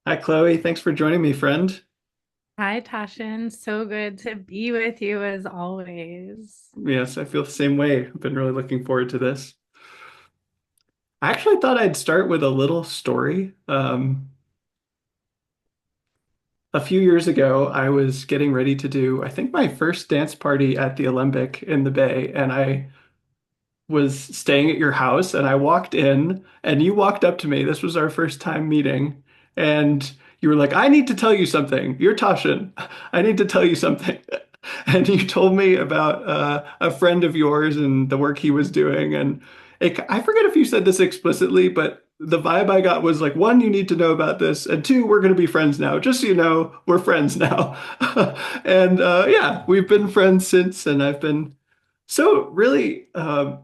Hi, Chloe. Thanks for joining me, friend. Hi, Tasshin. So good to be with you as always. Yes, I feel the same way. I've been really looking forward to this. I actually thought I'd start with a little story. A few years ago, I was getting ready to do, I think, my first dance party at the Olympic in the Bay, and I was staying at your house and I walked in and you walked up to me. This was our first time meeting. And you were like, I need to tell you something. You're Tasshin. I need to tell you something. And you told me about a friend of yours and the work he was doing. And I forget if you said this explicitly, but the vibe I got was like, one, you need to know about this. And two, we're going to be friends now. Just so you know, we're friends now. And yeah, we've been friends since. And I've been so really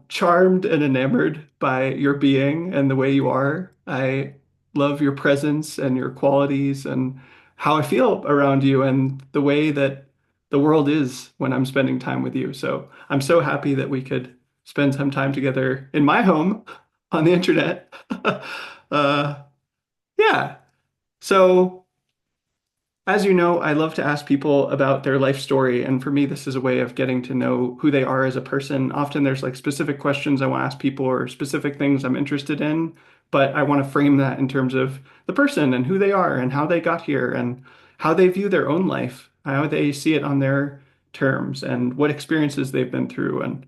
charmed and enamored by your being and the way you are. I love your presence and your qualities and how I feel around you and the way that the world is when I'm spending time with you. So I'm so happy that we could spend some time together in my home on the internet. uh, yeah. So as you know, I love to ask people about their life story. And for me, this is a way of getting to know who they are as a person. Often there's like specific questions I want to ask people or specific things I'm interested in, but I want to frame that in terms of the person and who they are and how they got here and how they view their own life, how they see it on their terms and what experiences they've been through and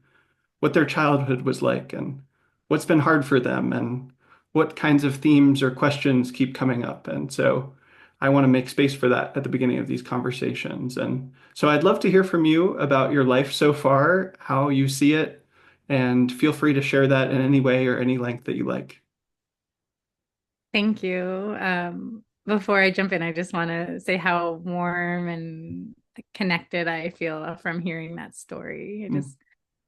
what their childhood was like and what's been hard for them and what kinds of themes or questions keep coming up. And so I want to make space for that at the beginning of these conversations. And so I'd love to hear from you about your life so far, how you see it, and feel free to share that in any way or any length that you like. Thank you. Before I jump in, I just want to say how warm and connected I feel from hearing that story. I Mm-hmm. just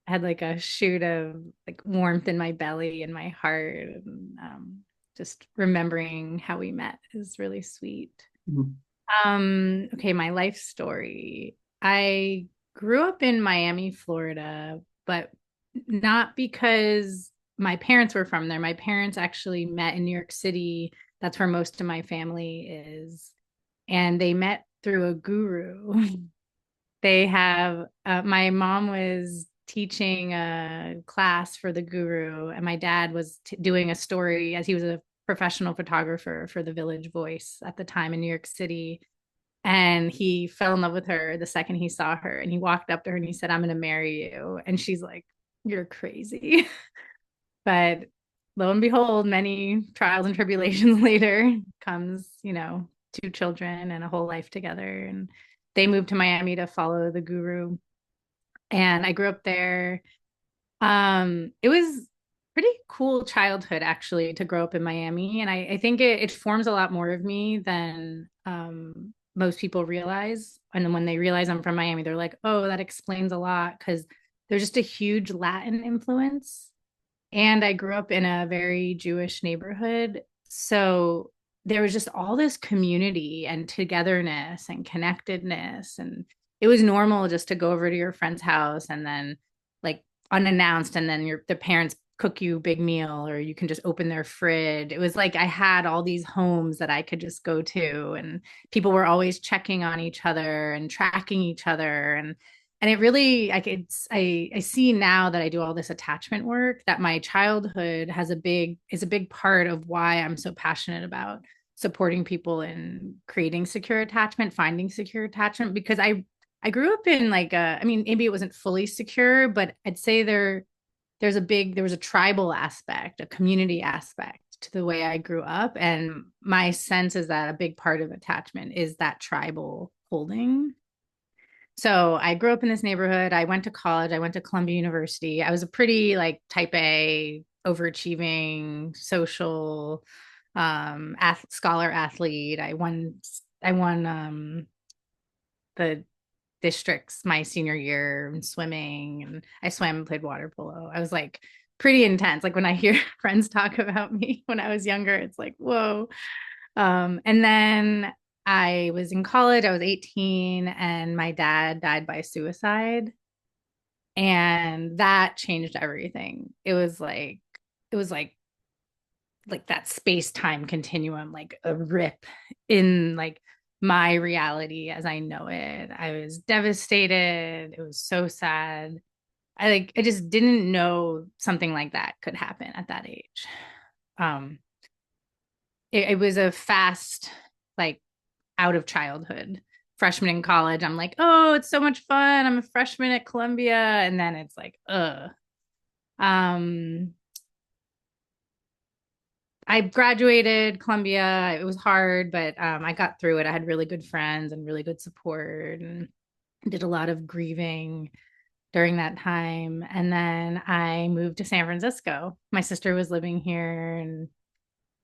had like a shoot of like warmth in my belly and my heart, and just remembering how we met is really sweet. Okay, my life story. I grew up in Miami, Florida, but not because my parents were from there. My parents actually met in New York City. That's where most of my family is. And they met through a guru. They have, my mom was teaching a class for the guru, and my dad was doing a story as he was a professional photographer for the Village Voice at the time in New York City. And he fell in love with her the second he saw her. And he walked up to her and he said, I'm going to marry you. And she's like, you're crazy. But lo and behold, many trials and tribulations later comes, two children and a whole life together. And they moved to Miami to follow the guru. And I grew up there. It was pretty cool childhood actually to grow up in Miami. And I think it forms a lot more of me than most people realize. And then when they realize I'm from Miami, they're like, oh, that explains a lot because there's just a huge Latin influence. And I grew up in a very Jewish neighborhood. So there was just all this community and togetherness and connectedness. And it was normal just to go over to your friend's house and then like unannounced, and then the parents cook you a big meal, or you can just open their fridge. It was like I had all these homes that I could just go to, and people were always checking on each other and tracking each other. And it really, I see now that I do all this attachment work, that my childhood is a big part of why I'm so passionate about supporting people in creating secure attachment, finding secure attachment, because I grew up in like I mean, maybe it wasn't fully secure, but I'd say there was a tribal aspect, a community aspect to the way I grew up. And my sense is that a big part of attachment is that tribal holding. So I grew up in this neighborhood. I went to college. I went to Columbia University. I was a pretty like type A, overachieving, social, scholar athlete. I won the districts my senior year in swimming, and I swam and played water polo. I was like pretty intense. Like when I hear friends talk about me when I was younger, it's like, whoa. And then I was in college, I was 18, and my dad died by suicide. And that changed everything. It was like like that space-time continuum, like a rip in like my reality as I know it. I was devastated. It was so sad. I just didn't know something like that could happen at that age. Um, it was a fast, like out of childhood. Freshman in college, I'm like, oh, it's so much fun. I'm a freshman at Columbia. And then it's like, ugh. Um, I graduated Columbia. It was hard, but I got through it. I had really good friends and really good support and did a lot of grieving during that time. And then I moved to San Francisco. My sister was living here and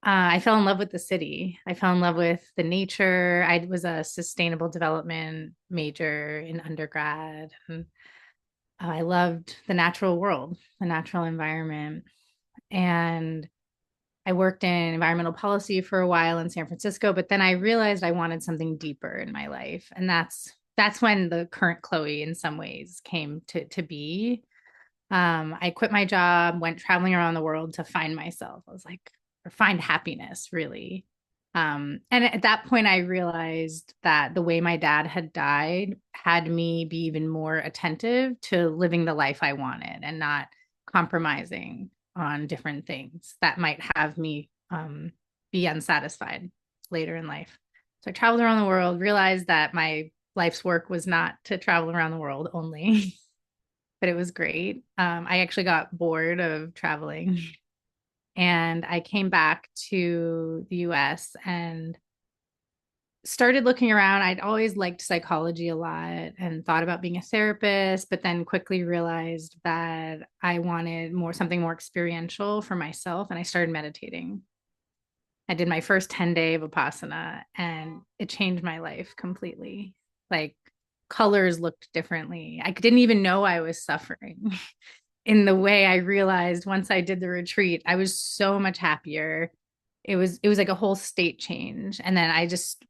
I fell in love with the city. I fell in love with the nature. I was a sustainable development major in undergrad. And I loved the natural world, the natural environment. And I worked in environmental policy for a while in San Francisco, but then I realized I wanted something deeper in my life. And that's when the current Chloe in some ways came to be. I quit my job, went traveling around the world to find myself. I was like, or find happiness, really. And at that point, I realized that the way my dad had died had me be even more attentive to living the life I wanted and not compromising on different things that might have me be unsatisfied later in life. So I traveled around the world, realized that my life's work was not to travel around the world only, but it was great. I actually got bored of traveling and I came back to the US and started looking around. I'd always liked psychology a lot and thought about being a therapist, but then quickly realized that I wanted something more experiential for myself. And I started meditating. I did my first 10-day Vipassana and it changed my life completely. Like colors looked differently. I didn't even know I was suffering in the way I realized once I did the retreat. I was so much happier. It was like a whole state change. And then I just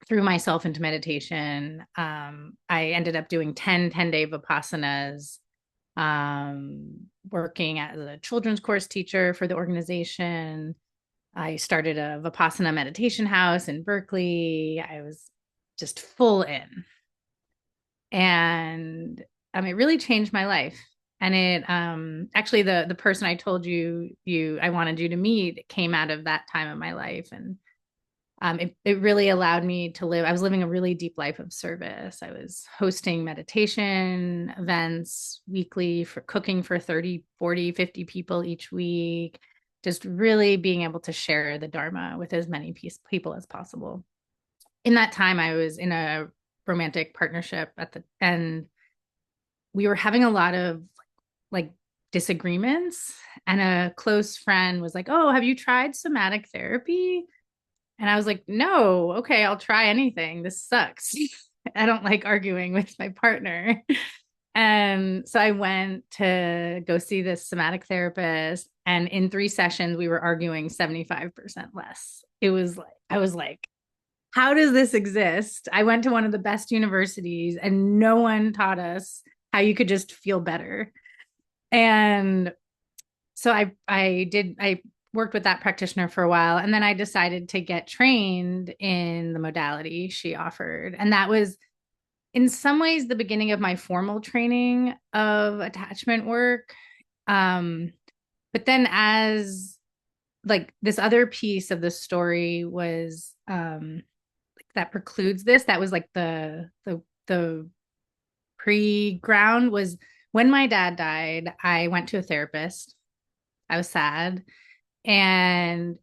threw myself into meditation. I ended up doing 10-day Vipassanas, working as a children's course teacher for the organization. I started a Vipassana meditation house in Berkeley. I was just full in. And it really changed my life. And it actually the person I told you I wanted you to meet came out of that time of my life. And it really allowed me to live. I was living a really deep life of service. I was hosting meditation events weekly, for cooking for 30, 40, 50 people each week, just really being able to share the Dharma with as many people as possible. In that time, I was in a romantic partnership at the end. We were having a lot of like disagreements, and a close friend was like, "Oh, have you tried somatic therapy?" And I was like, no, okay, I'll try anything. This sucks. I don't like arguing with my partner. And so I went to go see this somatic therapist. And in 3 sessions, we were arguing 75% less. I was like, how does this exist? I went to one of the best universities and no one taught us how you could just feel better. And so I worked with that practitioner for a while and then I decided to get trained in the modality she offered. And that was in some ways the beginning of my formal training of attachment work. Um, but then as like this other piece of the story was that precludes this, that was like the pre-ground was when my dad died, I went to a therapist. I was sad. And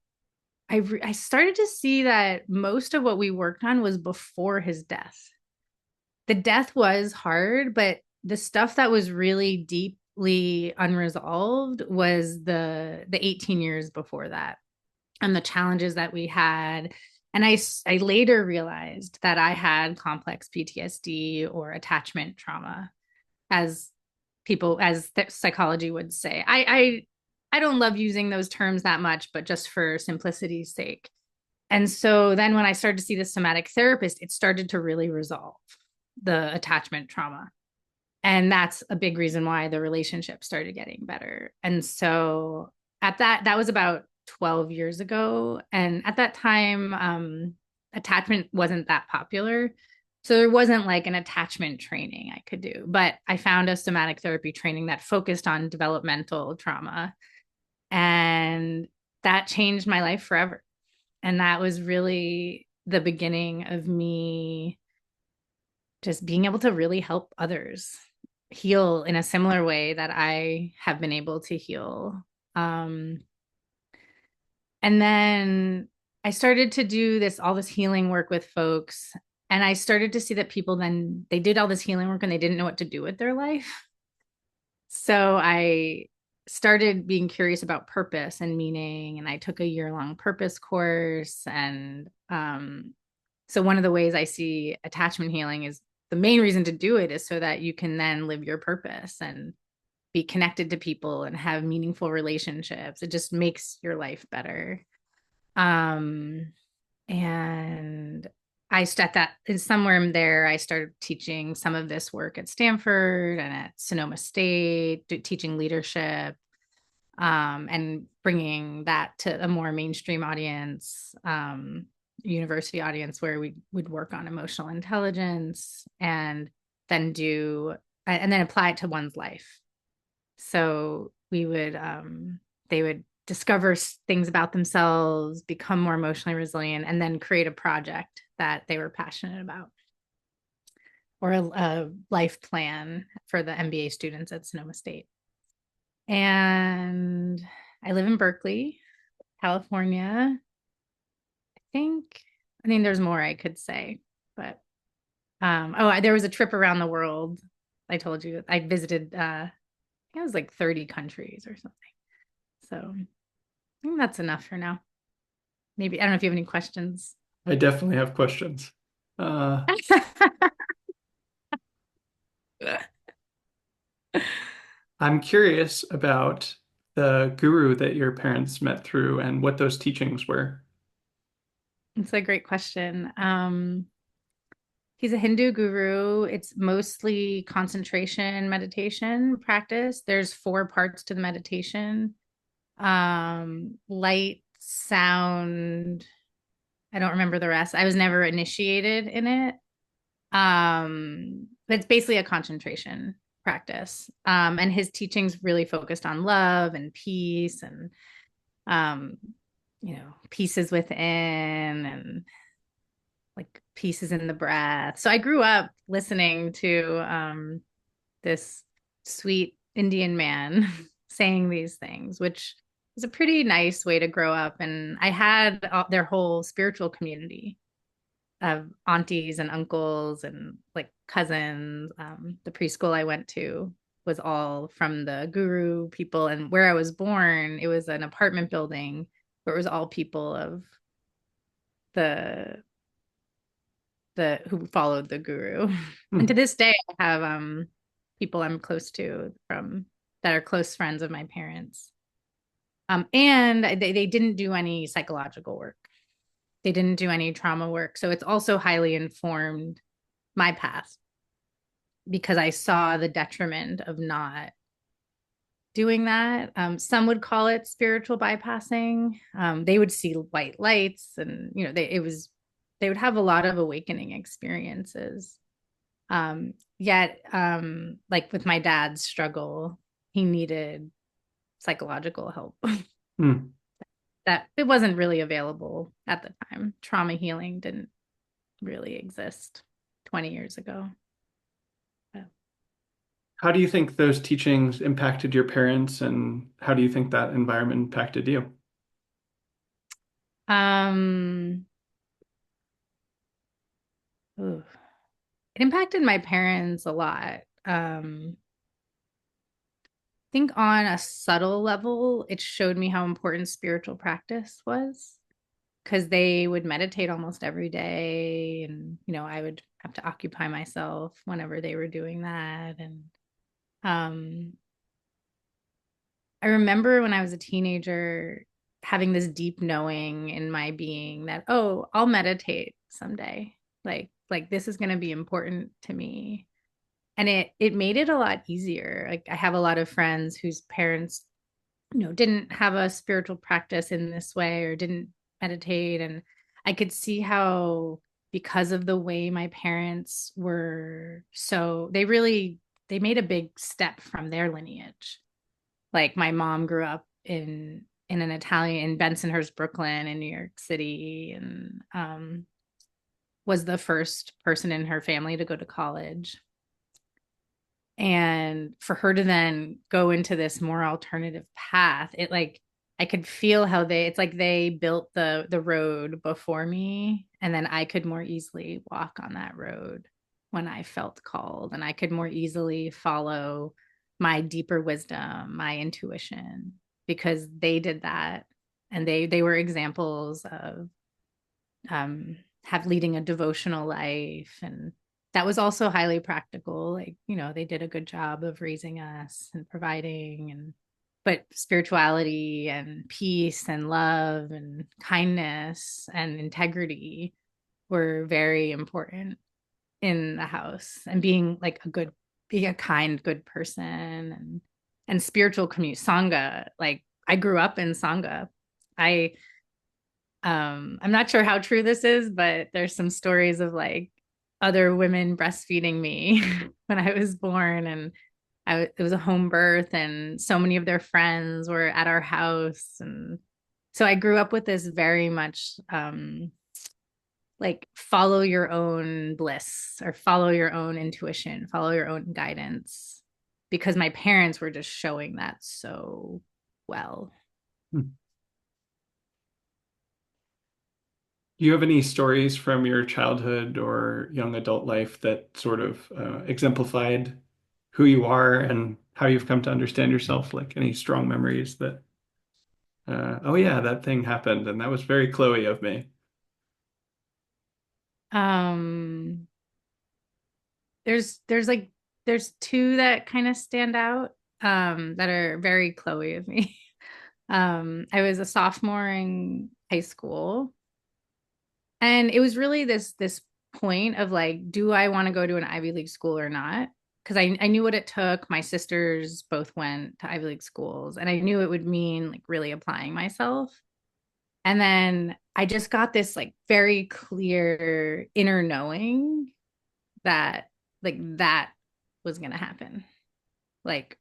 I started to see that most of what we worked on was before his death. The death was hard, but the stuff that was really deeply unresolved was the 18 years before that and the challenges that we had. And I later realized that I had complex PTSD or attachment trauma, as psychology would say. I don't love using those terms that much, but just for simplicity's sake. And so then when I started to see the somatic therapist, it started to really resolve the attachment trauma. And that's a big reason why the relationship started getting better. And so that was about 12 years ago. And at that time, attachment wasn't that popular. So there wasn't like an attachment training I could do, but I found a somatic therapy training that focused on developmental trauma. And that changed my life forever. And that was really the beginning of me just being able to really help others heal in a similar way that I have been able to heal. Um, and then I started to do all this healing work with folks. And I started to see that people then they did all this healing work and they didn't know what to do with their life. So I started being curious about purpose and meaning. And I took a year-long purpose course. And so one of the ways I see attachment healing is the main reason to do it is so that you can then live your purpose and be connected to people and have meaningful relationships. It just makes your life better. Um, and I at that somewhere in there, I started teaching some of this work at Stanford and at Sonoma State, teaching leadership, and bringing that to a more mainstream audience, university audience where we would work on emotional intelligence and then apply it to one's life. So they would discover things about themselves, become more emotionally resilient, and then create a project that they were passionate about or a life plan for the MBA students at Sonoma State. And I live in Berkeley, California. Think, I mean, there's more I could say, but there was a trip around the world. I told you I visited, I think it was like 30 countries or something. So I think that's enough for now. Maybe, I don't know if you have any questions. I definitely have questions. Uh, I'm curious about the guru that your parents met through and what those teachings were. It's a great question. He's a Hindu guru. It's mostly concentration meditation practice. There's four parts to the meditation. Light, sound. I don't remember the rest. I was never initiated in it. But it's basically a concentration practice. And his teachings really focused on love and peace and um, pieces within and like pieces in the breath. So I grew up listening to this sweet Indian man saying these things, which was a pretty nice way to grow up. And I had their whole spiritual community of aunties and uncles and like cousins. The preschool I went to was all from the guru people. And where I was born, it was an apartment building where it was all people of the who followed the guru. And to Hmm. this day, I have people I'm close to from that are close friends of my parents. And they didn't do any psychological work. They didn't do any trauma work. So it's also highly informed my path because I saw the detriment of not doing that. Some would call it spiritual bypassing. They would see white lights and, they would have a lot of awakening experiences. Yet, like with my dad's struggle, he needed psychological help Hmm. that it wasn't really available at the time. Trauma healing didn't really exist 20 years ago. How do you think those teachings impacted your parents, and how do you think that environment impacted you? Um, ooh, it impacted my parents a lot. I think on a subtle level, it showed me how important spiritual practice was because they would meditate almost every day. And, I would have to occupy myself whenever they were doing that. And um, I remember when I was a teenager having this deep knowing in my being that, oh, I'll meditate someday. Like this is going to be important to me. And it made it a lot easier. Like I have a lot of friends whose parents didn't have a spiritual practice in this way or didn't meditate. And I could see how, because of the way my parents were, so they made a big step from their lineage. Like my mom grew up in an Italian in Bensonhurst, Brooklyn, in New York City, and was the first person in her family to go to college. And for her to then go into this more alternative path, it like I could feel how it's like they built the road before me, and then I could more easily walk on that road when I felt called, and I could more easily follow my deeper wisdom, my intuition, because they did that. And they were examples of have leading a devotional life, and that was also highly practical. Like, they did a good job of raising us and providing, and but spirituality and peace and love and kindness and integrity were very important in the house, and being a kind, good person, and spiritual community, sangha. Like, I grew up in sangha. I I'm not sure how true this is, but there's some stories of like other women breastfeeding me when I was born, and it was a home birth, and so many of their friends were at our house. And so I grew up with this very much like follow your own bliss, or follow your own intuition, follow your own guidance, because my parents were just showing that so well. Hmm. Do you have any stories from your childhood or young adult life that sort of exemplified who you are and how you've come to understand yourself? Like any strong memories that, oh yeah, that thing happened and that was very Chloe of me. Um, there's like there's two that kind of stand out that are very Chloe of me. I was a sophomore in high school, and it was really this point of like, do I want to go to an Ivy League school or not? Because I knew what it took. My sisters both went to Ivy League schools, and I knew it would mean like really applying myself. And then I just got this like very clear inner knowing that that was going to happen. Like,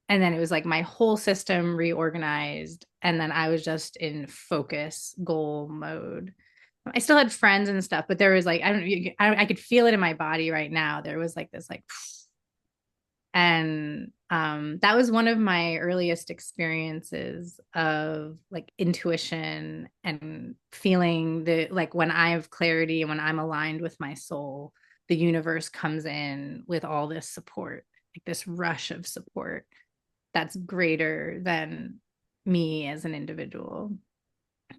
and then it was like my whole system reorganized, and then I was just in focus goal mode. I still had friends and stuff, but there was like, I could feel it in my body right now. There was like this like, and that was one of my earliest experiences of like intuition and feeling the like when I have clarity and when I'm aligned with my soul, the universe comes in with all this support, like this rush of support that's greater than me as an individual.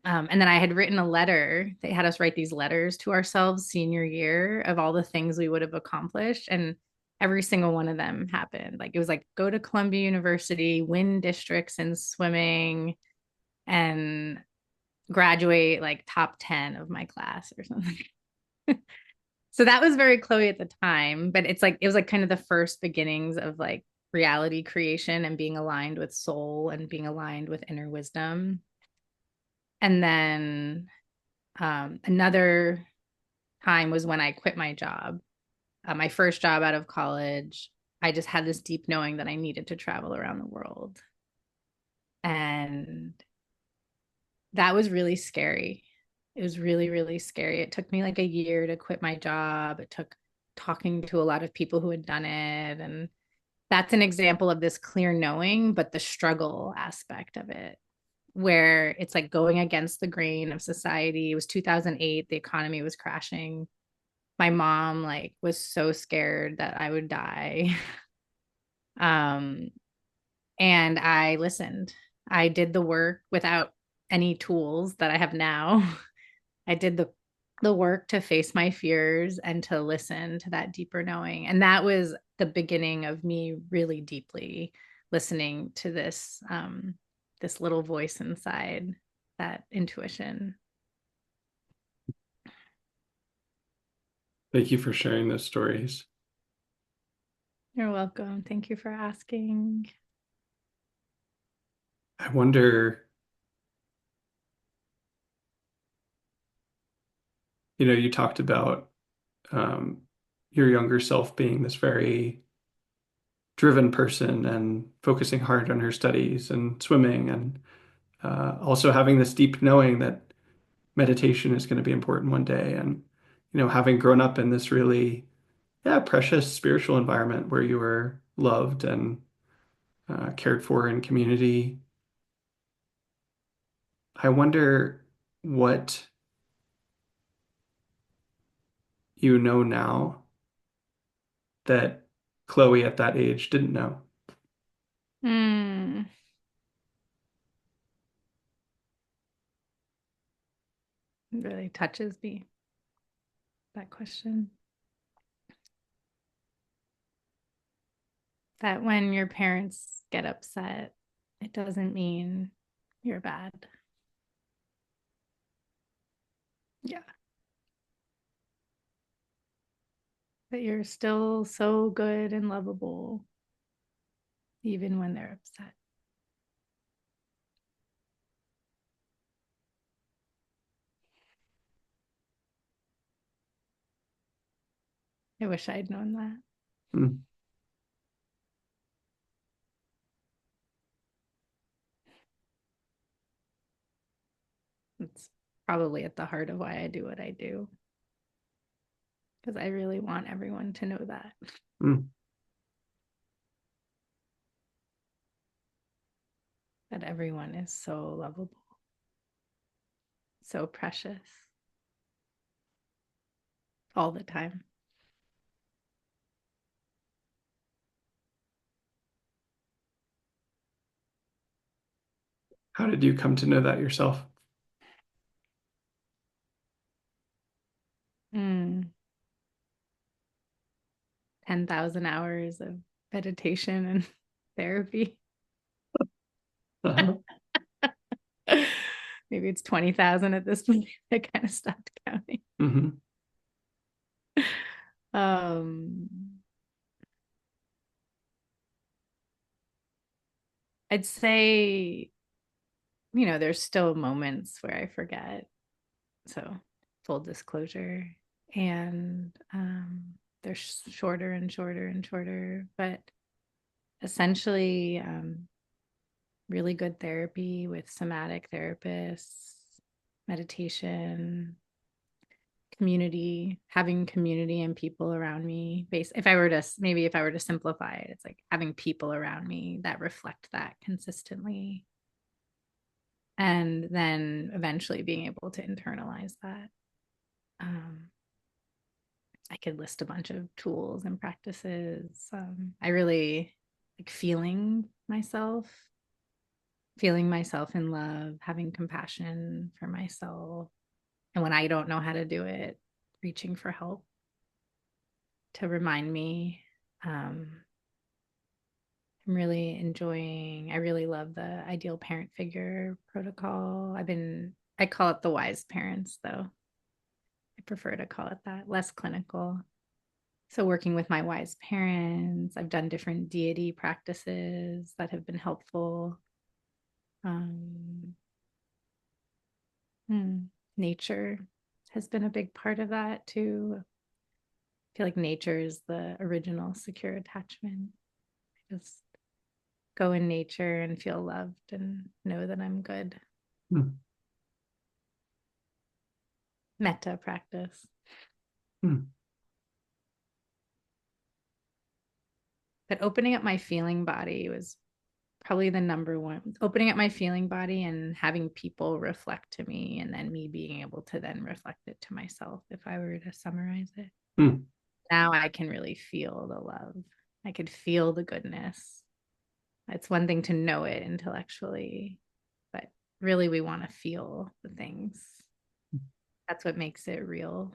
And then I had written a letter. They had us write these letters to ourselves senior year of all the things we would have accomplished. And every single one of them happened. Like, it was like go to Columbia University, win districts in swimming, and graduate like top 10 of my class or something. So that was very Chloe at the time. But it's like, it was like kind of the first beginnings of like reality creation and being aligned with soul and being aligned with inner wisdom. And then another time was when I quit my job, my first job out of college. I just had this deep knowing that I needed to travel around the world. And that was really scary. It was really, really scary. It took me like a year to quit my job. It took talking to a lot of people who had done it. And that's an example of this clear knowing, but the struggle aspect of it, where it's like going against the grain of society. It was 2008, the economy was crashing. My mom like was so scared that I would die. um and I listened. I did the work without any tools that I have now. I did the work to face my fears and to listen to that deeper knowing. And that was the beginning of me really deeply listening to this little voice inside, that intuition. Thank you for sharing those stories. You're welcome. Thank you for asking. I wonder, you talked about um, your younger self being this very driven person and focusing hard on her studies and swimming and also having this deep knowing that meditation is going to be important one day. And, having grown up in this really, yeah, precious spiritual environment where you were loved and cared for in community, I wonder what you know now that Chloe at that age didn't know. Hmm. It really touches me, that question. That when your parents get upset, it doesn't mean you're bad. Yeah. That you're still so good and lovable, even when they're upset. I wish I'd known that. Mm, It's probably at the heart of why I do what I do, because I really want everyone to know mm. that everyone is so lovable, so precious all the time. How did you come to know that yourself? Mm, 10,000 hours of meditation and therapy. Uh-huh. Maybe it's 20,000 at this point. I kind of stopped counting. Hmm. Um, I'd say, there's still moments where I forget. So, full disclosure. And they're shorter and shorter and shorter. But essentially, really good therapy with somatic therapists, meditation, community, having community and people around me. If I were to simplify it, it's like having people around me that reflect that consistently, and then eventually being able to internalize that. um, I could list a bunch of tools and practices. I really like feeling myself in love, having compassion for myself, and when I don't know how to do it, reaching for help to remind me. um, I really love the ideal parent figure protocol. I call it the wise parents, though. I prefer to call it that, less clinical. So, working with my wise parents, I've done different deity practices that have been helpful. Um, Nature has been a big part of that too. I feel like nature is the original secure attachment. Just go in nature and feel loved and know that I'm good. Mm, Metta practice. mm, But opening up my feeling body was probably the number one. Opening up my feeling body and having people reflect to me, and then me being able to then reflect it to myself, if I were to summarize it. mm. Now I can really feel the love. I could feel the goodness. It's one thing to know it intellectually, but really we want to feel the things. That's what makes it real,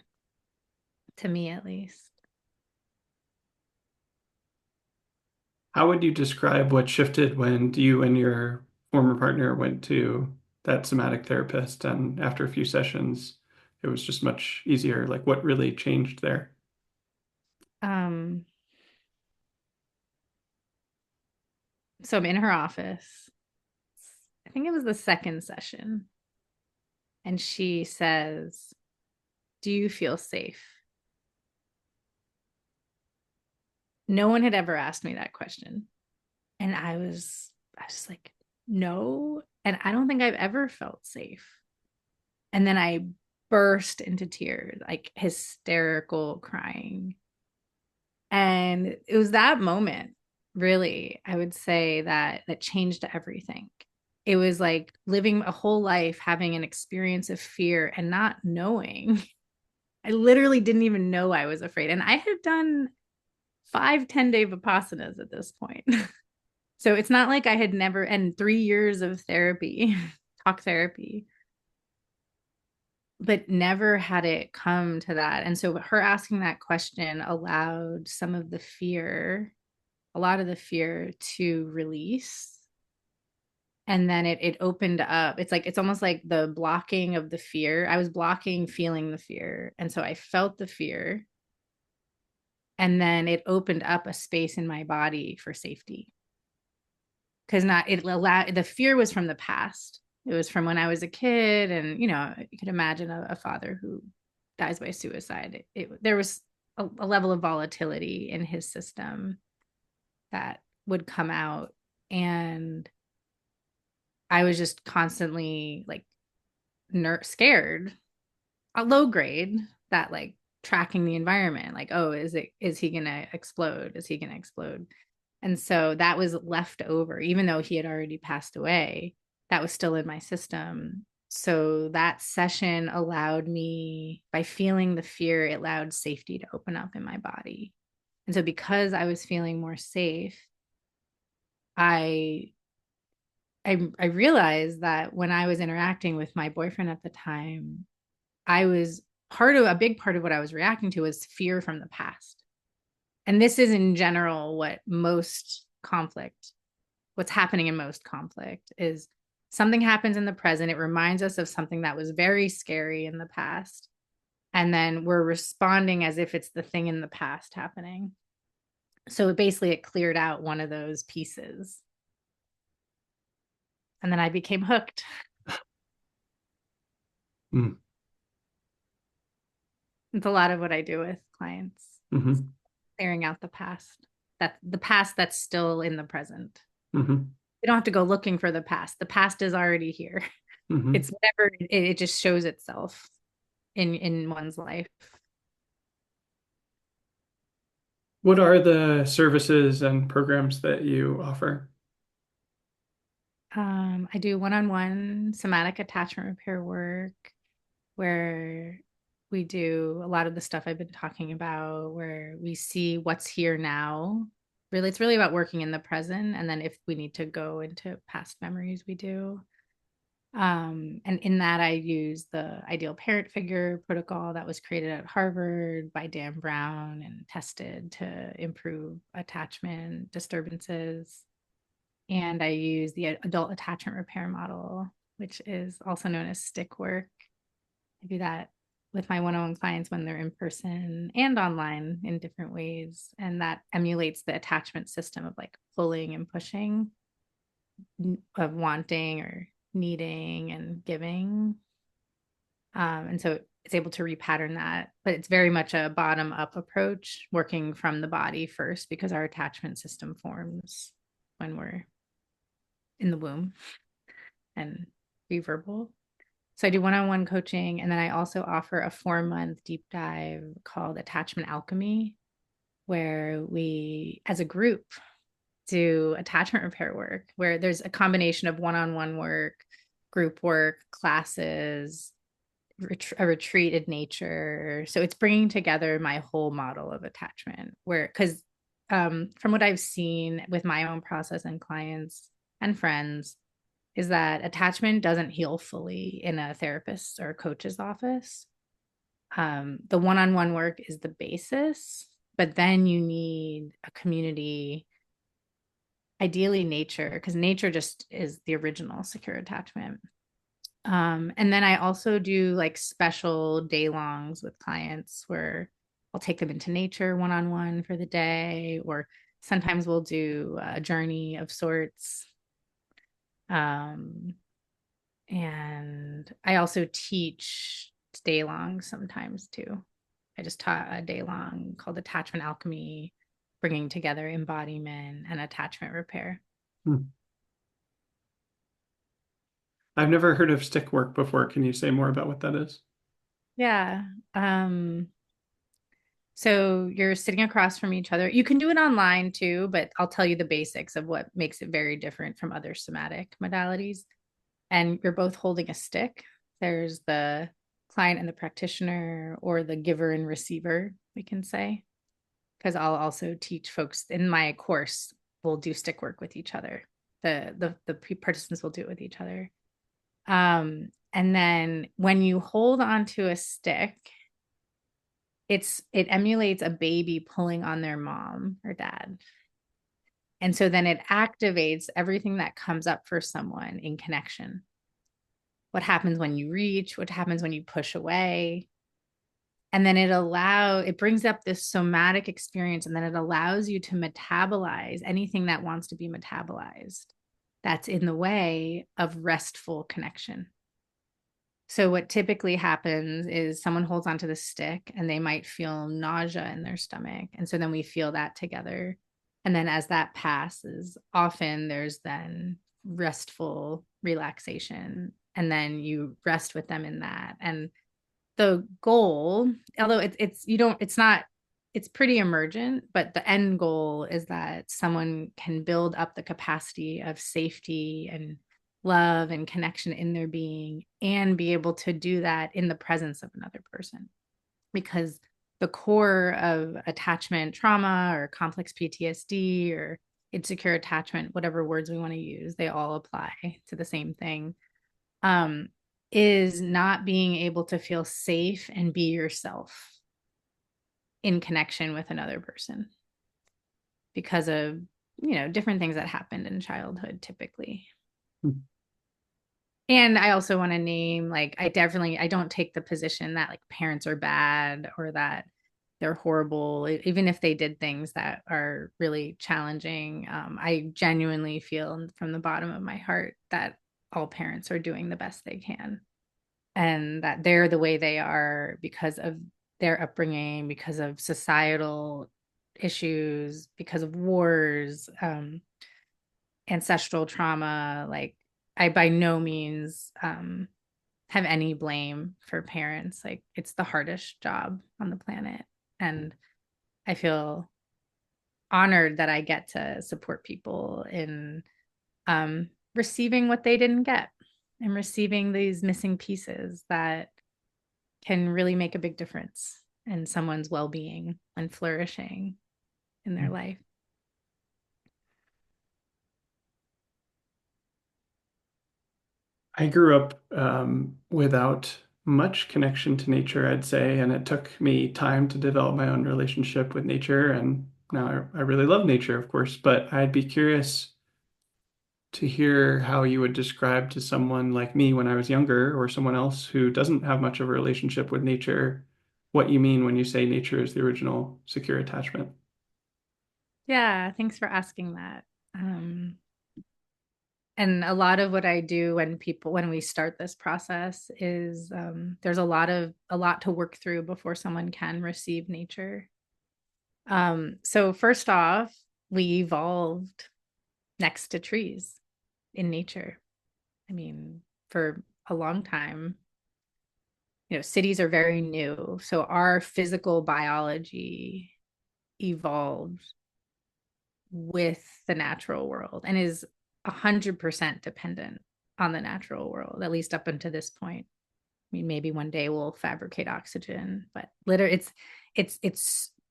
to me at least. How would you describe what shifted when you and your former partner went to that somatic therapist, and after a few sessions, it was just much easier? Like, what really changed there? Um, so I'm in her office. I think it was the second session. And she says, "Do you feel safe?" No one had ever asked me that question. And I was like, no. And I don't think I've ever felt safe. And then I burst into tears, like hysterical crying. And it was that moment, really, I would say that changed everything. It was like living a whole life having an experience of fear and not knowing. I literally didn't even know I was afraid. And I had done 5 10-day Vipassanas at this point. So it's not like I had never, and 3 years of therapy, talk therapy, but never had it come to that. And so her asking that question allowed some of the fear, a lot of the fear to release. And then it opened up. It's like, it's almost like the blocking of the fear. I was blocking feeling the fear. And so I felt the fear. And then it opened up a space in my body for safety. Because not it allowed the fear was from the past. It was from when I was a kid, and you could imagine a father who dies by suicide. There was a level of volatility in his system that would come out, and I was just constantly like scared, a low grade, that like tracking the environment, like, oh, is he gonna explode? Is he gonna explode? And so that was left over, even though he had already passed away, that was still in my system. So that session allowed me, by feeling the fear, it allowed safety to open up in my body. And so because I was feeling more safe, I I realized that when I was interacting with my boyfriend at the time, I was a big part of what I was reacting to was fear from the past. And this is in general what's happening in most conflict is something happens in the present. It reminds us of something that was very scary in the past. And then we're responding as if it's the thing in the past happening. So it cleared out one of those pieces. And then I became hooked. Mm. It's a lot of what I do with clients, Hmm. clearing out the past that's still in the present. Hmm. We don't have to go looking for the past. The past is already here. Hmm. It's whatever it just shows itself in one's life. What are the services and programs that you offer? I do one-on-one somatic attachment repair work where we do a lot of the stuff I've been talking about, where we see what's here now. Really, it's really about working in the present. And then if we need to go into past memories, we do. And in that, I use the ideal parent figure protocol that was created at Harvard by Dan Brown and tested to improve attachment disturbances. And I use the adult attachment repair model, which is also known as stick work. I do that with my one-on-one clients when they're in person and online in different ways. And that emulates the attachment system of like pulling and pushing, of wanting or needing and giving. And so it's able to repattern that, but it's very much a bottom up approach, working from the body first, because our attachment system forms when we're in the womb and pre-verbal. So I do one-on-one coaching, and then I also offer a 4-month deep dive called Attachment Alchemy, where we, as a group, do attachment repair work, where there's a combination of one-on-one work, group work, classes, a retreat in nature. So it's bringing together my whole model of attachment, where, because from what I've seen with my own process and clients and friends, is that attachment doesn't heal fully in a therapist or a coach's office. The one-on-one work is the basis, but then you need a community, ideally nature, because nature just is the original secure attachment. And then I also do like special day longs with clients where I'll take them into nature one-on-one for the day, or sometimes we'll do a journey of sorts. Um, and I also teach day long sometimes too. I just taught a day long called Attachment Alchemy, bringing together embodiment and attachment repair. Hmm. I've never heard of stick work before. Can you say more about what that is? Yeah. Um, so you're sitting across from each other. You can do it online too, but I'll tell you the basics of what makes it very different from other somatic modalities. And you're both holding a stick. There's the client and the practitioner, or the giver and receiver, we can say, because I'll also teach folks in my course, we'll do stick work with each other. The participants will do it with each other. And then when you hold onto a stick, it emulates a baby pulling on their mom or dad. And so then it activates everything that comes up for someone in connection. What happens when you reach, what happens when you push away. And then it brings up this somatic experience, and then it allows you to metabolize anything that wants to be metabolized that's in the way of restful connection. So what typically happens is someone holds onto the stick and they might feel nausea in their stomach. And so then we feel that together. And then as that passes, often there's then restful relaxation. And then you rest with them in that. And the goal, although it's you don't it's not it's pretty emergent, but the end goal is that someone can build up the capacity of safety and love and connection in their being, and be able to do that in the presence of another person. Because the core of attachment trauma or complex PTSD or insecure attachment, whatever words we want to use, they all apply to the same thing. um, is not being able to feel safe and be yourself in connection with another person because of, different things that happened in childhood typically. Hmm. And I also want to name, like, I don't take the position that like parents are bad or that they're horrible, even if they did things that are really challenging. I genuinely feel from the bottom of my heart that all parents are doing the best they can, and that they're the way they are because of their upbringing, because of societal issues, because of wars, ancestral trauma. Like, I by no means have any blame for parents. Like, it's the hardest job on the planet. And I feel honored that I get to support people in receiving what they didn't get, and receiving these missing pieces that can really make a big difference in someone's well-being and flourishing in their life. I grew up without much connection to nature, I'd say, and it took me time to develop my own relationship with nature. And now I really love nature, of course, but I'd be curious to hear how you would describe to someone like me when I was younger, or someone else who doesn't have much of a relationship with nature, what you mean when you say nature is the original secure attachment. Yeah, thanks for asking that. And a lot of what I do when we start this process is, there's a lot to work through before someone can receive nature. So first off, we evolved next to trees in nature. I mean, for a long time, cities are very new. So our physical biology evolved with the natural world and is 100% dependent on the natural world, at least up until this point. I mean, maybe one day we'll fabricate oxygen, but literally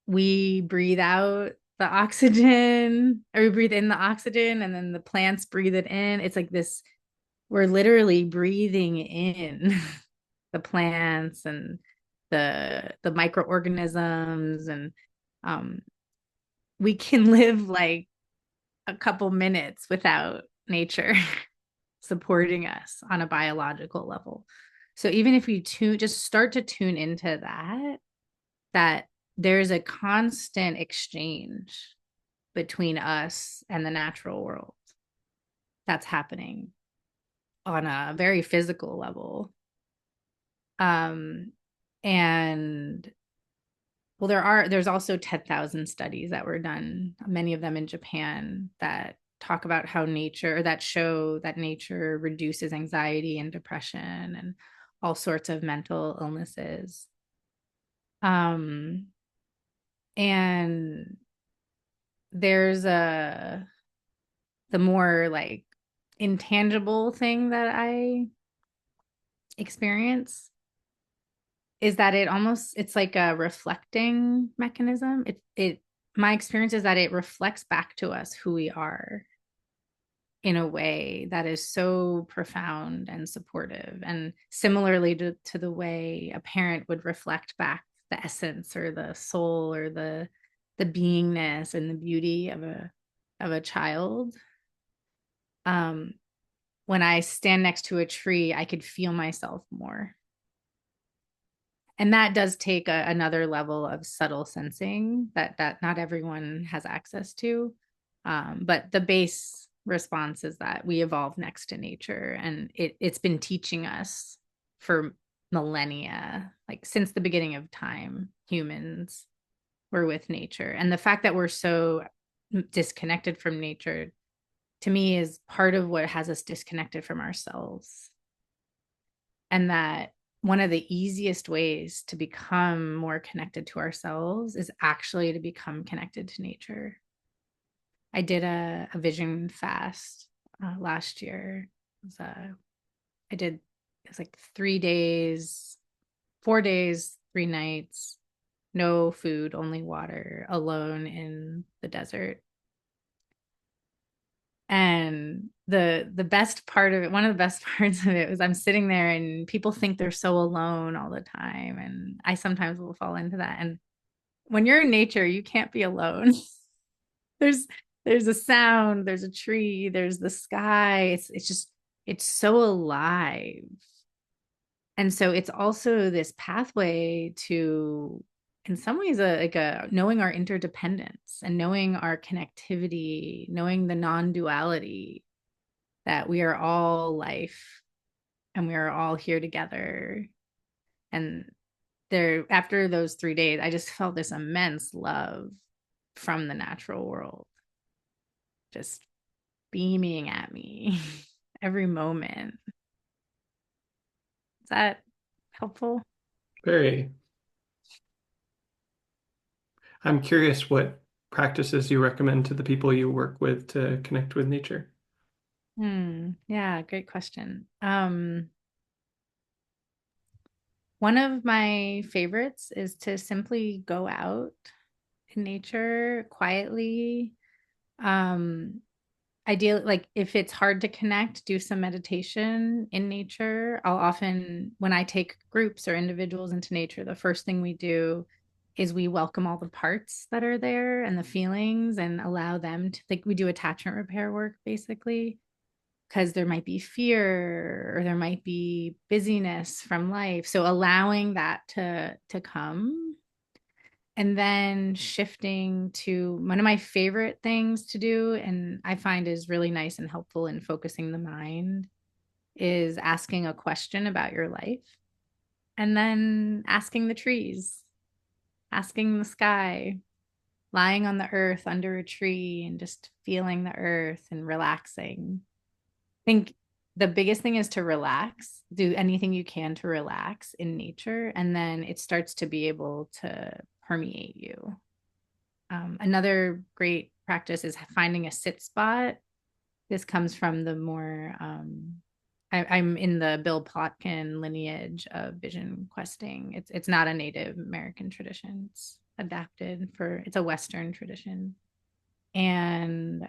we breathe out the oxygen, or we breathe in the oxygen, and then the plants breathe it in. It's like this, we're literally breathing in the plants and the microorganisms, and um we can live like a couple minutes without nature supporting us on a biological level. So even if we just start to tune into that there's a constant exchange between us and the natural world that's happening. on a very physical level. Um, and well, there's also 10,000 studies that were done, many of them in Japan, that talk about how nature, that show that nature reduces anxiety and depression and all sorts of mental illnesses. Um, and there's the more like intangible thing that I experience is that it's like a reflecting mechanism. My experience is that it reflects back to us who we are in a way that is so profound and supportive, and similarly to the way a parent would reflect back the essence or the soul or the beingness and the beauty of a child. um when I stand next to a tree, I could feel myself more. And that does take another level of subtle sensing that not everyone has access to. But the base response is that we evolve next to nature, and it's been teaching us for millennia, like since the beginning of time. Humans were with nature, and the fact that we're so disconnected from nature, to me, is part of what has us disconnected from ourselves. And that one of the easiest ways to become more connected to ourselves is actually to become connected to nature. I did a vision fast last year. I did, it was like 3 days, 4 days, 3 nights, no food, only water, alone in the desert. And the best part of it, one of the best parts of it, was I'm sitting there and people think they're so alone all the time, and I sometimes will fall into that. And when you're in nature, you can't be alone. there's there's a sound, there's a tree, there's the sky. It's just, it's so alive. And so it's also this pathway to, in some ways, like a knowing our interdependence and knowing our connectivity, knowing the non-duality, that we are all life and we are all here together. And there, after those 3 days, I just felt this immense love from the natural world, just beaming at me every moment. Is that helpful? Very. I'm curious what practices you recommend to the people you work with to connect with nature. Yeah, great question. One of my favorites is to simply go out in nature quietly. Um, Ideally, like if it's hard to connect, do some meditation in nature. I'll often, when I take groups or individuals into nature, the first thing we do is we welcome all the parts that are there and the feelings, and allow them to, like, we do attachment repair work basically, because there might be fear or there might be busyness from life. So allowing that to come, and then shifting to one of my favorite things to do, and I find is really nice and helpful in focusing the mind, is asking a question about your life, and then asking the trees, asking the sky, lying on the earth under a tree and just feeling the earth and relaxing. I think the biggest thing is to relax, do anything you can to relax in nature, and then it starts to be able to permeate you. Another great practice is finding a sit spot. This comes from the more, I'm in the Bill Plotkin lineage of vision questing. It's not a Native American tradition. It's adapted for, it's a Western tradition. And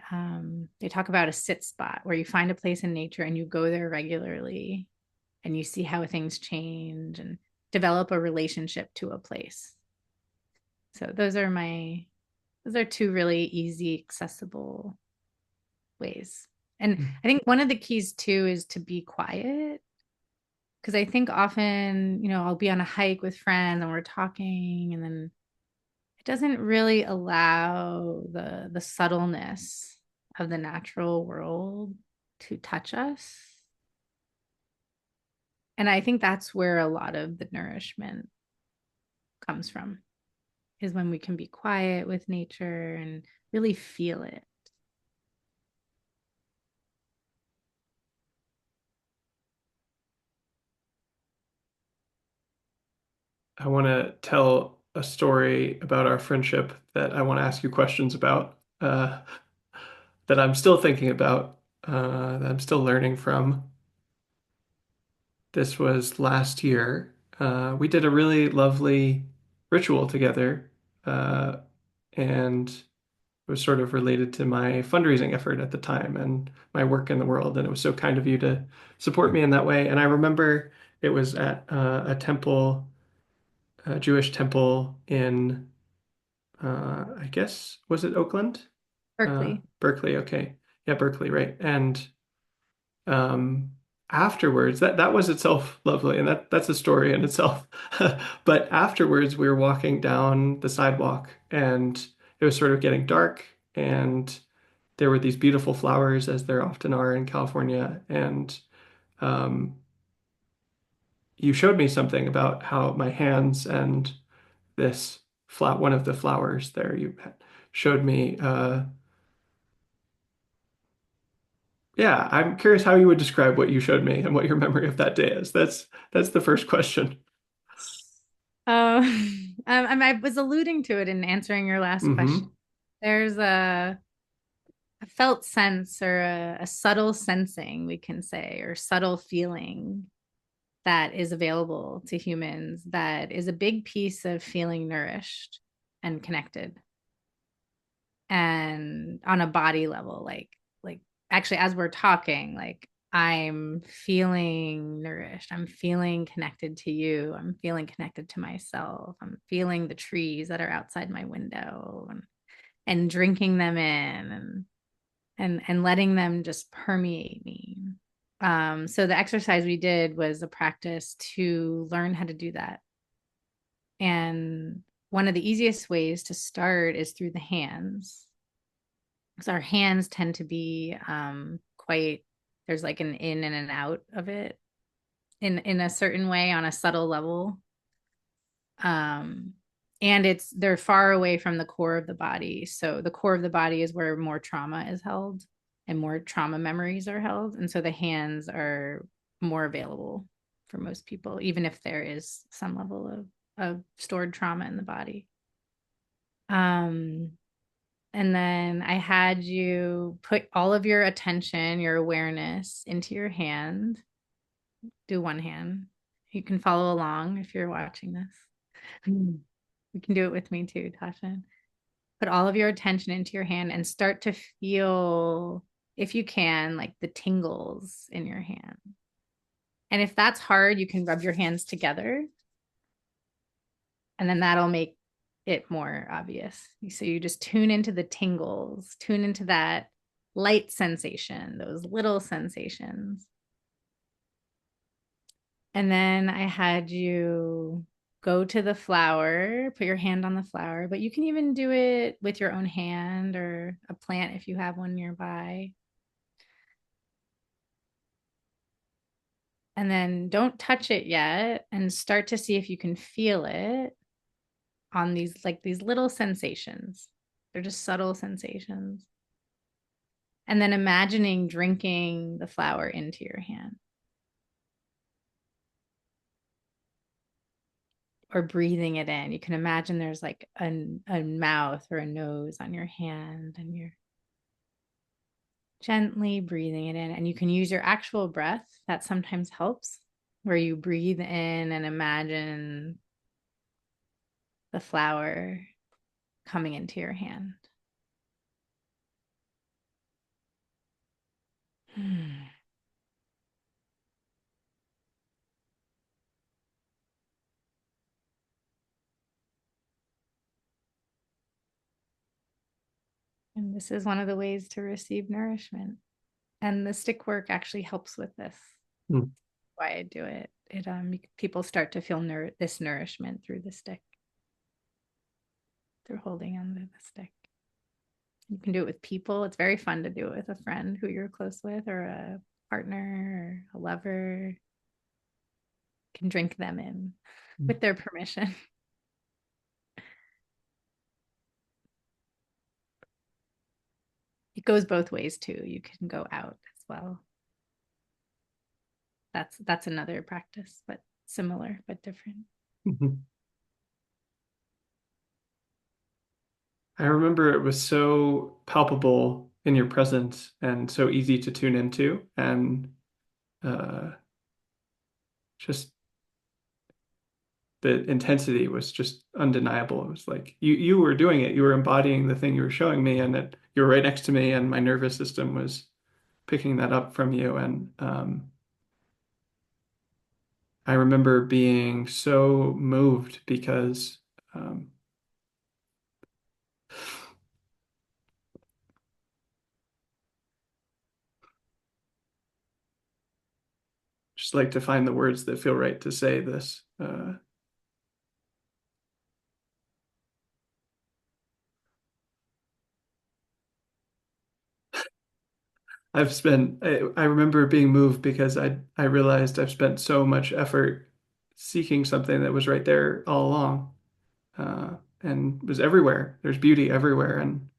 they talk about a sit spot where you find a place in nature and you go there regularly and you see how things change and develop a relationship to a place. So those are two really easy, accessible ways. And I think one of the keys too is to be quiet. Because I think often, I'll be on a hike with friends and we're talking, and then it doesn't really allow the subtleness of the natural world to touch us. And I think that's where a lot of the nourishment comes from, is when we can be quiet with nature and really feel it. I want to tell a story about our friendship that I want to ask you questions about, that I'm still thinking about, that I'm still learning from. This was last year. We did a really lovely ritual together, and it was sort of related to my fundraising effort at the time and my work in the world. And it was so kind of you to support me in that way. And I remember it was at a temple, a Jewish temple in, I guess, was it Oakland? Berkeley. Berkeley, okay. Yeah, Berkeley, right. And um, afterwards, that was itself lovely, and that's a story in itself. But afterwards, we were walking down the sidewalk, and it was sort of getting dark, and there were these beautiful flowers, as there often are in California. And um, you showed me something about how my hands and this one of the flowers there, you showed me. Yeah, I'm curious how you would describe what you showed me and what your memory of that day is. That's the first question. Oh, I was alluding to it in answering your last question. Hmm. There's a felt sense or a subtle sensing, we can say, or subtle feeling that is available to humans that is a big piece of feeling nourished and connected and on a body level, like actually as we're talking, like I'm feeling nourished, I'm feeling connected to you, I'm feeling connected to myself, I'm feeling the trees that are outside my window, and drinking them in and letting them just permeate me. So the exercise we did was a practice to learn how to do that. And one of the easiest ways to start is through the hands, because our hands tend to be quite, there's like an in and an out of it in a certain way on a subtle level. Um, and they're far away from the core of the body. So the core of the body is where more trauma is held and more trauma memories are held. And so the hands are more available for most people, even if there is some level of stored trauma in the body. Um, and then I had you put all of your attention, your awareness into your hand. Do one hand. You can follow along if you're watching this. You can do it with me too, Tasshin. Put all of your attention into your hand and start to feel, if you can, like the tingles in your hand. And if that's hard, you can rub your hands together and then that'll make it more obvious. So you just tune into the tingles, tune into that light sensation, those little sensations. And then I had you go to the flower, put your hand on the flower, but you can even do it with your own hand or a plant if you have one nearby. And then don't touch it yet and start to see if you can feel it on these little sensations. They're just subtle sensations. And then imagining drinking the flower into your hand or breathing it in. You can imagine there's like a mouth or a nose on your hand and you're gently breathing it in. And you can use your actual breath. That sometimes helps, where you breathe in and imagine the flower coming into your hand. And this is one of the ways to receive nourishment. And the stick work actually helps with this. Hmm. Why I do it. People start to feel this nourishment through the stick, through holding onto the stick. You can do it with people. It's very fun to do it with a friend who you're close with, or a partner, or a lover. can drink them in Mm-hmm. with their permission. It goes both ways too. You can go out as well. That's another practice, but similar but different. I remember it was so palpable in your presence and so easy to tune into, and uh, just the intensity was just undeniable. It was like you were doing it, you were embodying the thing you were showing me, and that you were right next to me, and my nervous system was picking that up from you. And I remember being so moved because um, just like to find the words that feel right to say this. I remember being moved because I realized I've spent so much effort seeking something that was right there all along, and was everywhere. There's beauty everywhere and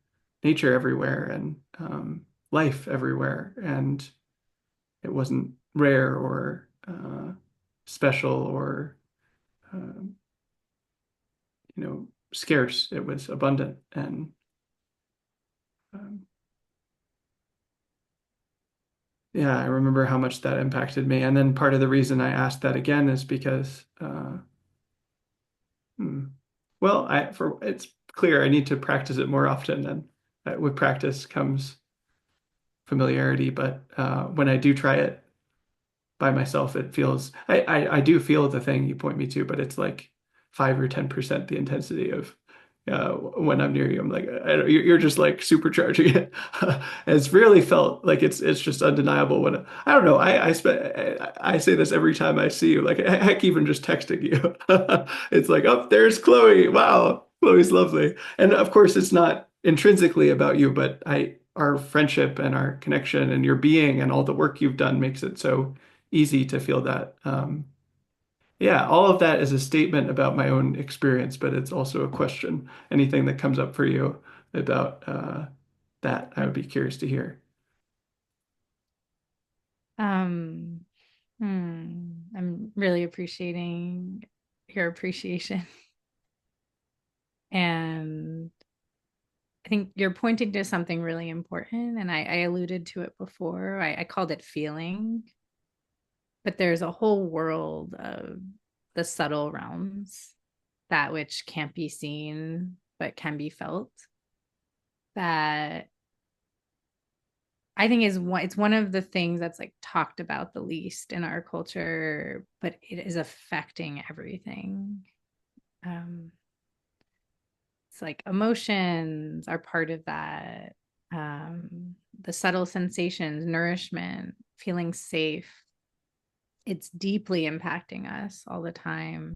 nature everywhere and life everywhere, and it wasn't rare or special or um, scarce. It was abundant, and um, yeah, I remember how much that impacted me. And then part of the reason I asked that again is because hmm. Well, it's clear I need to practice it more often, and with practice comes familiarity. But when I do try it by myself, it feels I do feel the thing you point me to, but it's like 5 or 10% the intensity of when I'm near you. I'm like you're just like supercharging it. It's really felt like it's just undeniable when I don't know. I say this every time I see you. Like heck, even just texting you, it's like oh there's Chloe. Wow, Chloe's lovely. And of course, it's not intrinsically about you, but I our friendship and our connection and your being and all the work you've done makes it so easy to feel that. Yeah, all of that is a statement about my own experience, but it's also a question. Anything that comes up for you about that, I would be curious to hear. Um, I'm really appreciating your appreciation. And I think you're pointing to something really important. And I alluded to it before. I called it feeling, but there's a whole world of the subtle realms, that which can't be seen, but can be felt, that I think it's one of the things that's like talked about the least in our culture, but it is affecting everything. Um, it's like emotions are part of that. The subtle sensations, nourishment, feeling safe. It's deeply impacting us all the time.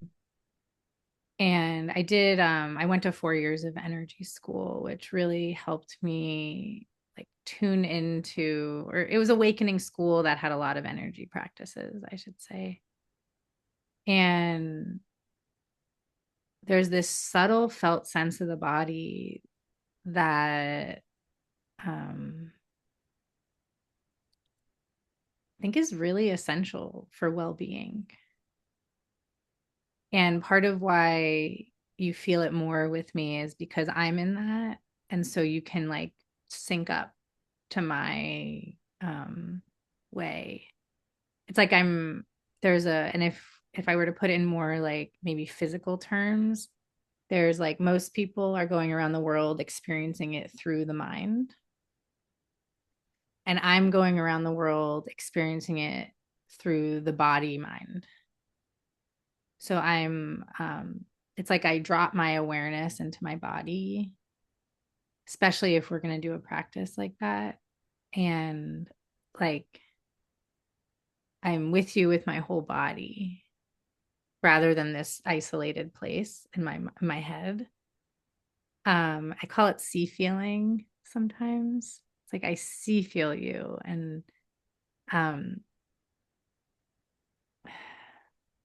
And I went to 4 years of energy school, which really helped me like tune into, or it was awakening school that had a lot of energy practices, I should say. And there's this subtle felt sense of the body that um, I think is really essential for well-being. And part of why you feel it more with me is because I'm in that. And so you can like sync up to my way. It's like and if I were to put it in more like maybe physical terms, there's like most people are going around the world experiencing it through the mind. And I'm going around the world experiencing it through the body mind. So it's like I drop my awareness into my body, especially if we're going to do a practice like that. And like I'm with you with my whole body rather than this isolated place in my head. I call it see feeling sometimes. It's like I see feel you, and um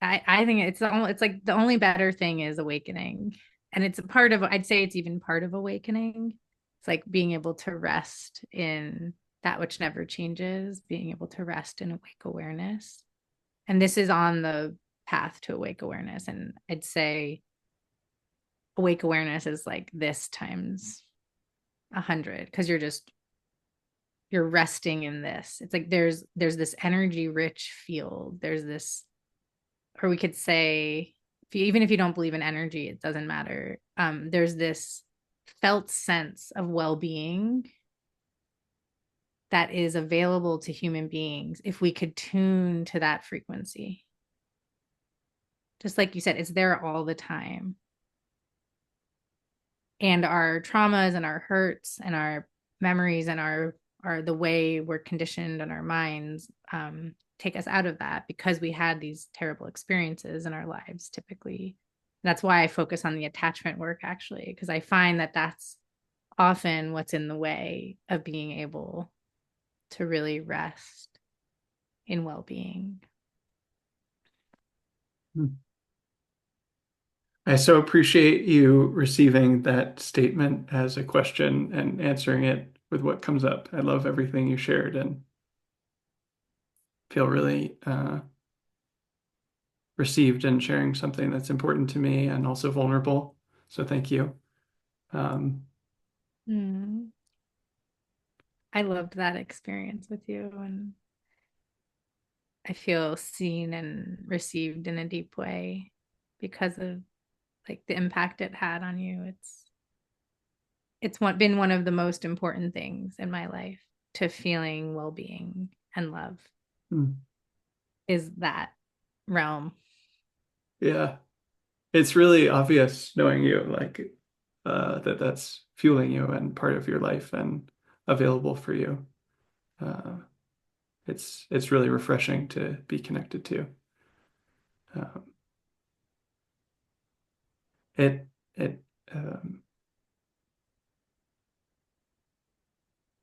I think it's like the only better thing is awakening. And it's a part of, I'd say it's even part of awakening. It's like being able to rest in that which never changes, being able to rest in awake awareness. And this is on the path to awake awareness. And I'd say awake awareness is like this times 100, because you're resting in this. It's like there's this energy rich field. There's this, or we could say, even if you don't believe in energy, it doesn't matter. There's this felt sense of well-being that is available to human beings if we could tune to that frequency. Just like you said, it's there all the time. And our traumas and our hurts and our memories and our the way we're conditioned in our minds take us out of that, because we had these terrible experiences in our lives typically. That's why I focus on the attachment work, actually, because I find that that's often what's in the way of being able to really rest in well-being. Hmm. I so appreciate you receiving that statement as a question and answering it with what comes up. I love everything you shared and feel really received in sharing something that's important to me and also vulnerable. So thank you. Um, Mm. I loved that experience with you, and I feel seen and received in a deep way because of like the impact it had on you. Been one of the most important things in my life to feeling well-being and love, hmm. is that realm. Yeah, it's really obvious knowing you, like that that's fueling you and part of your life and available for you. Uh, it's really refreshing to be connected to. Um, it it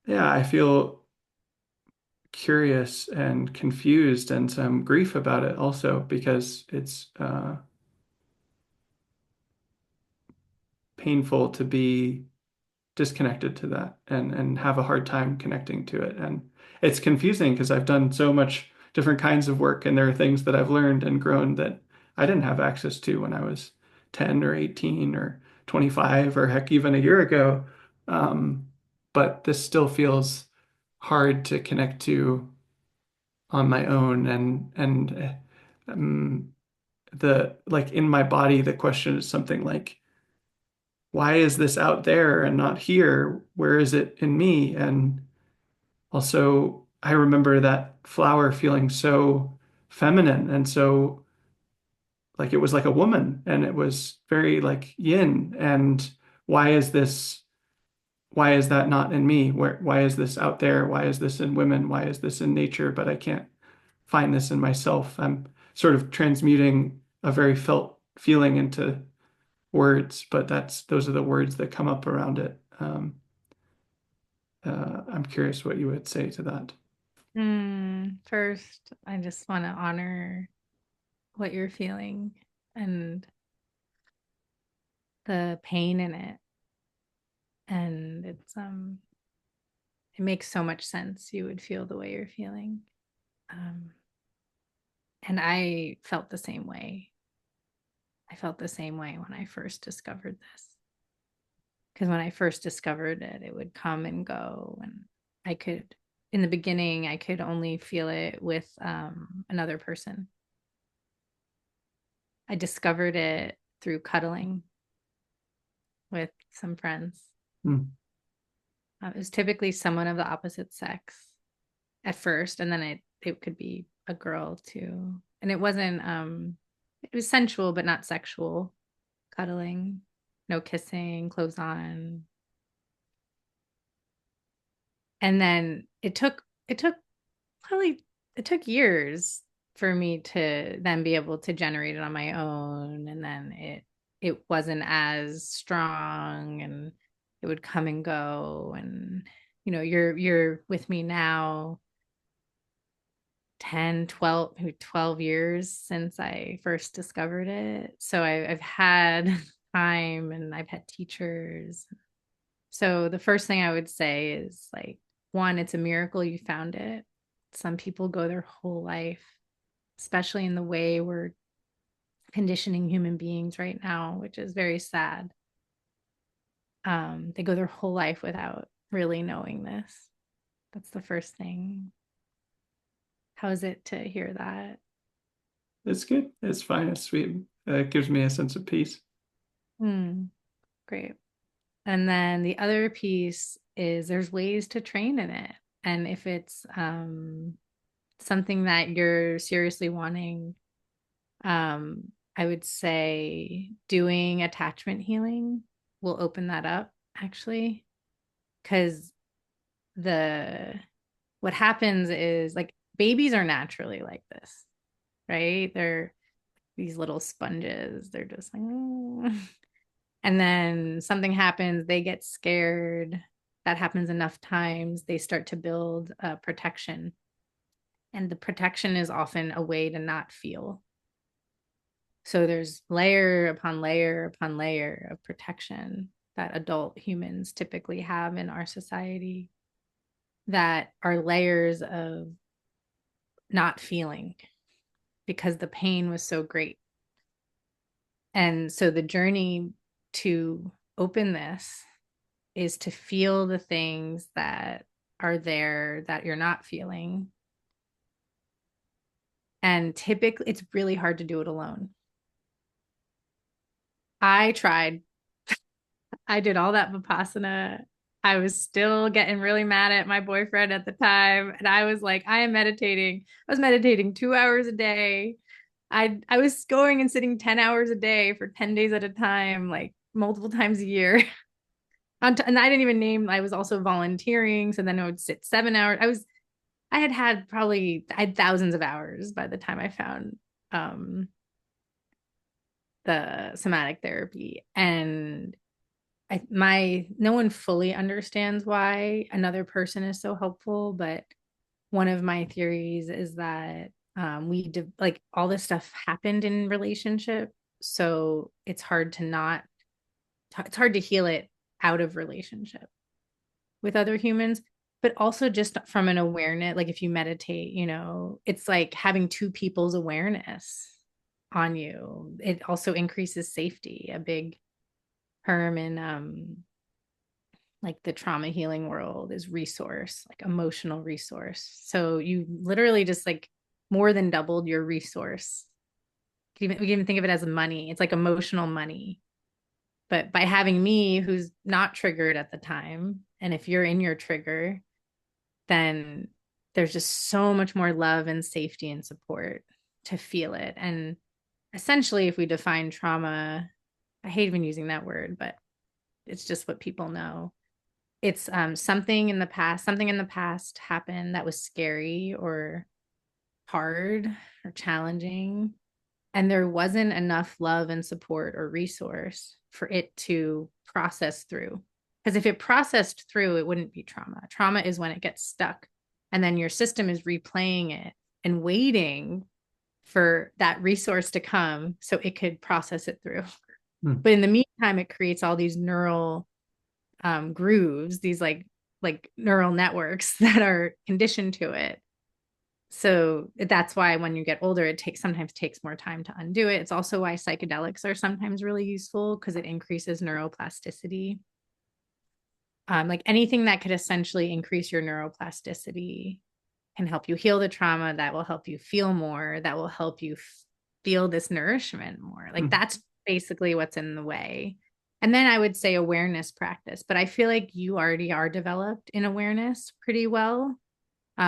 yeah, I feel curious and confused and some grief about it also because it's painful to be disconnected to that and have a hard time connecting to it. And it's confusing because I've done so much different kinds of work and there are things that I've learned and grown that I didn't have access to when I was 10 or 18 or 25 or heck even a year ago. Um, but this still feels hard to connect to on my own and the like in my body the question is something like why is this out there and not here? Where is it in me? And also, I remember that flower feeling so feminine and so like it was like a woman and it was very like yin. And why is this, why is that not in me? Why is this out there? Why is this in women? Why is this in nature? But I can't find this in myself. I'm sort of transmuting a very felt feeling into words, but those are the words that come up around it. I'm curious what you would say to that. First, I just want to honor what you're feeling and the pain in it. And it makes so much sense you would feel the way you're feeling. Um, and I felt the same way. I felt the same way when I first discovered this. Because when I first discovered it, it would come and go. And I could, in the beginning, I could only feel it with another person. I discovered it through cuddling with some friends. Hmm. It was typically someone of the opposite sex at first, and then it could be a girl too. And it wasn't it was sensual but not sexual cuddling, no kissing, clothes on. And then it took probably it took years for me to then be able to generate it on my own, and then it wasn't as strong, and it would come and go. And you're with me now, 10, 12, maybe 12 years since I first discovered it. So I've had time and I've had teachers. So the first thing I would say is like, one, it's a miracle you found it. Some people go their whole life, especially in the way we're conditioning human beings right now, which is very sad. They go their whole life without really knowing this. That's the first thing. How is it to hear that? It's good. It's fine. It's sweet. It gives me a sense of peace. Hmm, great. And then the other piece is there's ways to train in it. And if it's something that you're seriously wanting, I would say doing attachment healing will open that up actually. Because the what happens is like babies are naturally like this, right? They're these little sponges. They're just like, "Oh." And then something happens, they get scared. That happens enough times, they start to build protection. And the protection is often a way to not feel. So there's layer upon layer upon layer of protection that adult humans typically have in our society that are layers of not feeling because the pain was so great. And so the journey to open this is to feel the things that are there that you're not feeling. And typically, it's really hard to do it alone. I tried, I did all that Vipassana. I was still getting really mad at my boyfriend at the time. And I was like, I am meditating. I was meditating 2 hours a day. I was going and sitting 10 hours a day for 10 days at a time, like multiple times a year. And I didn't even name, I was also volunteering. So then I would sit 7 hours. I had thousands of hours by the time I found um, the somatic therapy. And no one fully understands why another person is so helpful. But one of my theories is that like all this stuff happened in relationship. So it's hard to heal it out of relationship with other humans, but also just from an awareness. Like if you meditate, it's like having two people's awareness on you. It also increases safety, a big term in like the trauma healing world is resource, like emotional resource. So you literally just like more than doubled your resource. We can even think of it as money. It's like emotional money. But by having me who's not triggered at the time, and if you're in your trigger, then there's just so much more love and safety and support to feel it. And essentially, if we define trauma, I hate even using that word, but it's just what people know. It's something in the past happened that was scary or hard or challenging. And there wasn't enough love and support or resource for it to process through. Because if it processed through, it wouldn't be trauma. Trauma is when it gets stuck. And then your system is replaying it and waiting for that resource to come so it could process it through. Mm. But in the meantime, it creates all these neural grooves, these like neural networks that are conditioned to it. So that's why when you get older, sometimes takes more time to undo it. It's also why psychedelics are sometimes really useful because it increases neuroplasticity. Like anything that could essentially increase your neuroplasticity can help you heal the trauma, that will help you feel more, that will help you feel this nourishment more. Like Mm. that's basically what's in the way. And then I would say awareness practice, but I feel like you already are developed in awareness pretty well.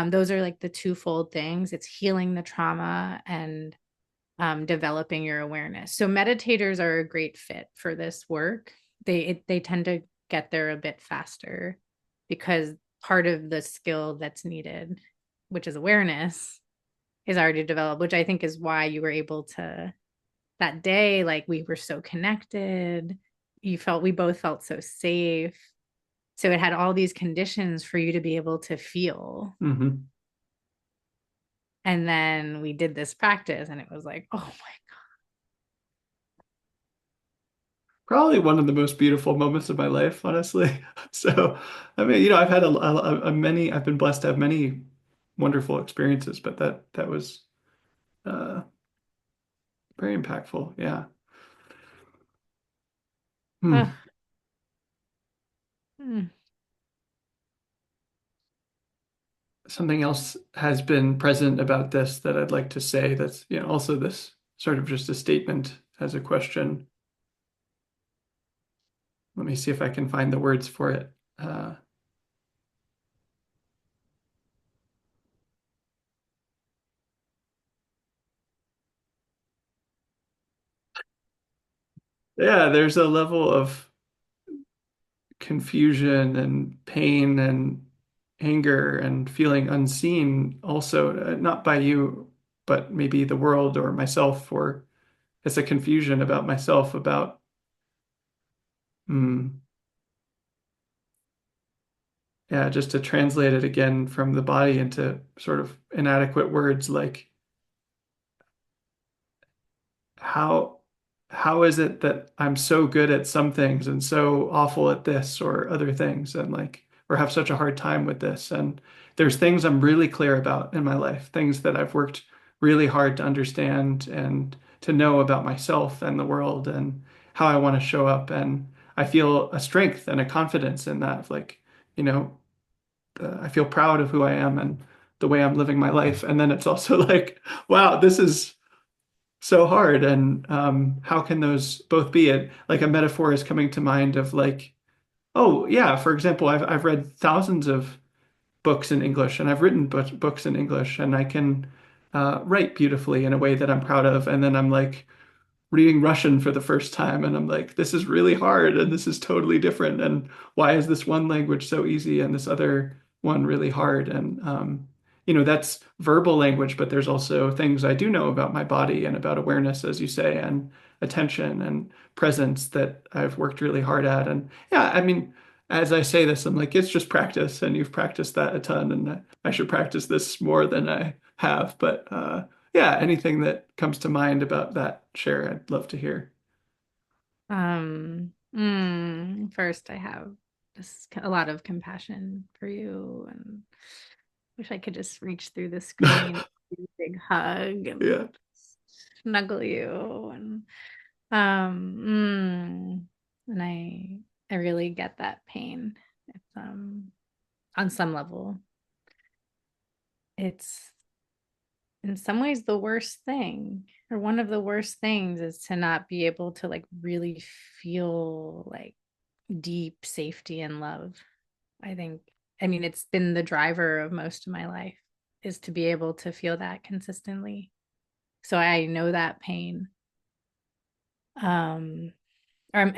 Those are like the twofold things. It's healing the trauma and developing your awareness. So meditators are a great fit for this work. They tend to get there a bit faster because part of the skill that's needed, which is awareness, is already developed, which I think is why you were able to that day, like we were so connected. We both felt so safe. So it had all these conditions for you to be able to feel. Hmm. And then we did this practice and it was like, oh my Probably one of the most beautiful moments of my life, honestly. So, I mean, I've had I've been blessed to have many wonderful experiences, but that was uh, very impactful. Yeah. Hmm. God. Mm. Something else has been present about this that I'd like to say that's, also this sort of just a statement as a question. Let me see if I can find the words for it. Uh, yeah, there's a level of confusion and pain and anger and feeling unseen also, not by you, but maybe the world or myself, or it's a confusion about myself, about, mm, yeah, just to translate it again from the body into sort of inadequate words, like how how is it that I'm so good at some things and so awful at this or other things, and like, or have such a hard time with this? And there's things I'm really clear about in my life, things that I've worked really hard to understand and to know about myself and the world and how I want to show up. And I feel a strength and a confidence in that. Like, you know, I feel proud of who I am and the way I'm living my life. And then it's also like, wow, this is so hard. And how can those both be it? Like a metaphor is coming to mind of like, oh yeah, for example, I've read thousands of books in English and I've written books in English and I can write beautifully in a way that I'm proud of. And then I'm like, reading Russian for the first time, and I'm like, this is really hard and this is totally different. And why is this one language so easy and this other one really hard? And that's verbal language, but there's also things I do know about my body and about awareness, as you say, and attention and presence that I've worked really hard at. And yeah, I mean, as I say this, I'm like, it's just practice, and you've practiced that a ton, and I should practice this more than I have. But yeah, anything that comes to mind about that, share, I'd love to hear. First, I have just a lot of compassion for you and wish I could just reach through the screen, give you a big hug Yeah. and snuggle you and I really get that pain. It's on some level. It's in some ways the worst thing, or one of the worst things, is to not be able to like really feel like deep safety and love. I think, I mean, it's been the driver of most of my life, is to be able to feel that consistently. So I know that pain. Um, or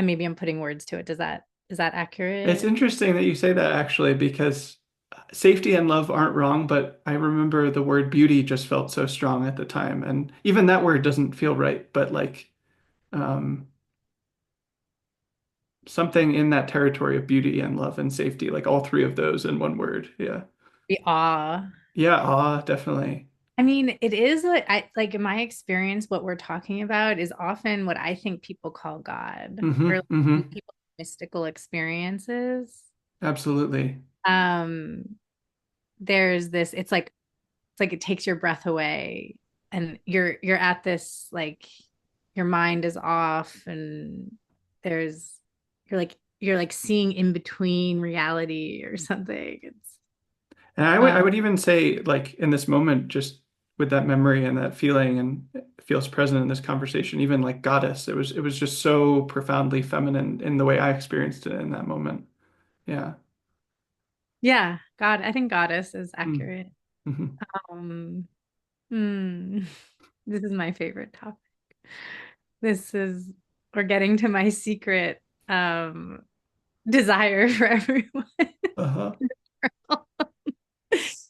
maybe I'm putting words to it. Is that It's accurate? interesting that you say that actually, because safety and love aren't wrong, but I remember the word beauty just felt so strong at the time. And even that word doesn't feel right, but like um, something in that territory of beauty and love and safety, like all three of those in one word. Yeah. The awe. Yeah, awe, definitely. I mean, it is what I like in my experience, what we're talking about is often what I think people call God, or like, when Hmm. people have mystical experiences. Absolutely. Um, there's this, it's like it takes your breath away and you're at this like your mind is off and there's you're like seeing in between reality or something. It's And I um would even say, like, in this moment, just with that memory and that feeling, and it feels present in this conversation, even like goddess, it was just so profoundly feminine in the way I experienced it in that moment. Yeah. yeah, God, I think goddess is Mm. accurate. Hmm. Um hmm, this is my favorite topic. This is we're getting to my secret desire for everyone Uh-huh.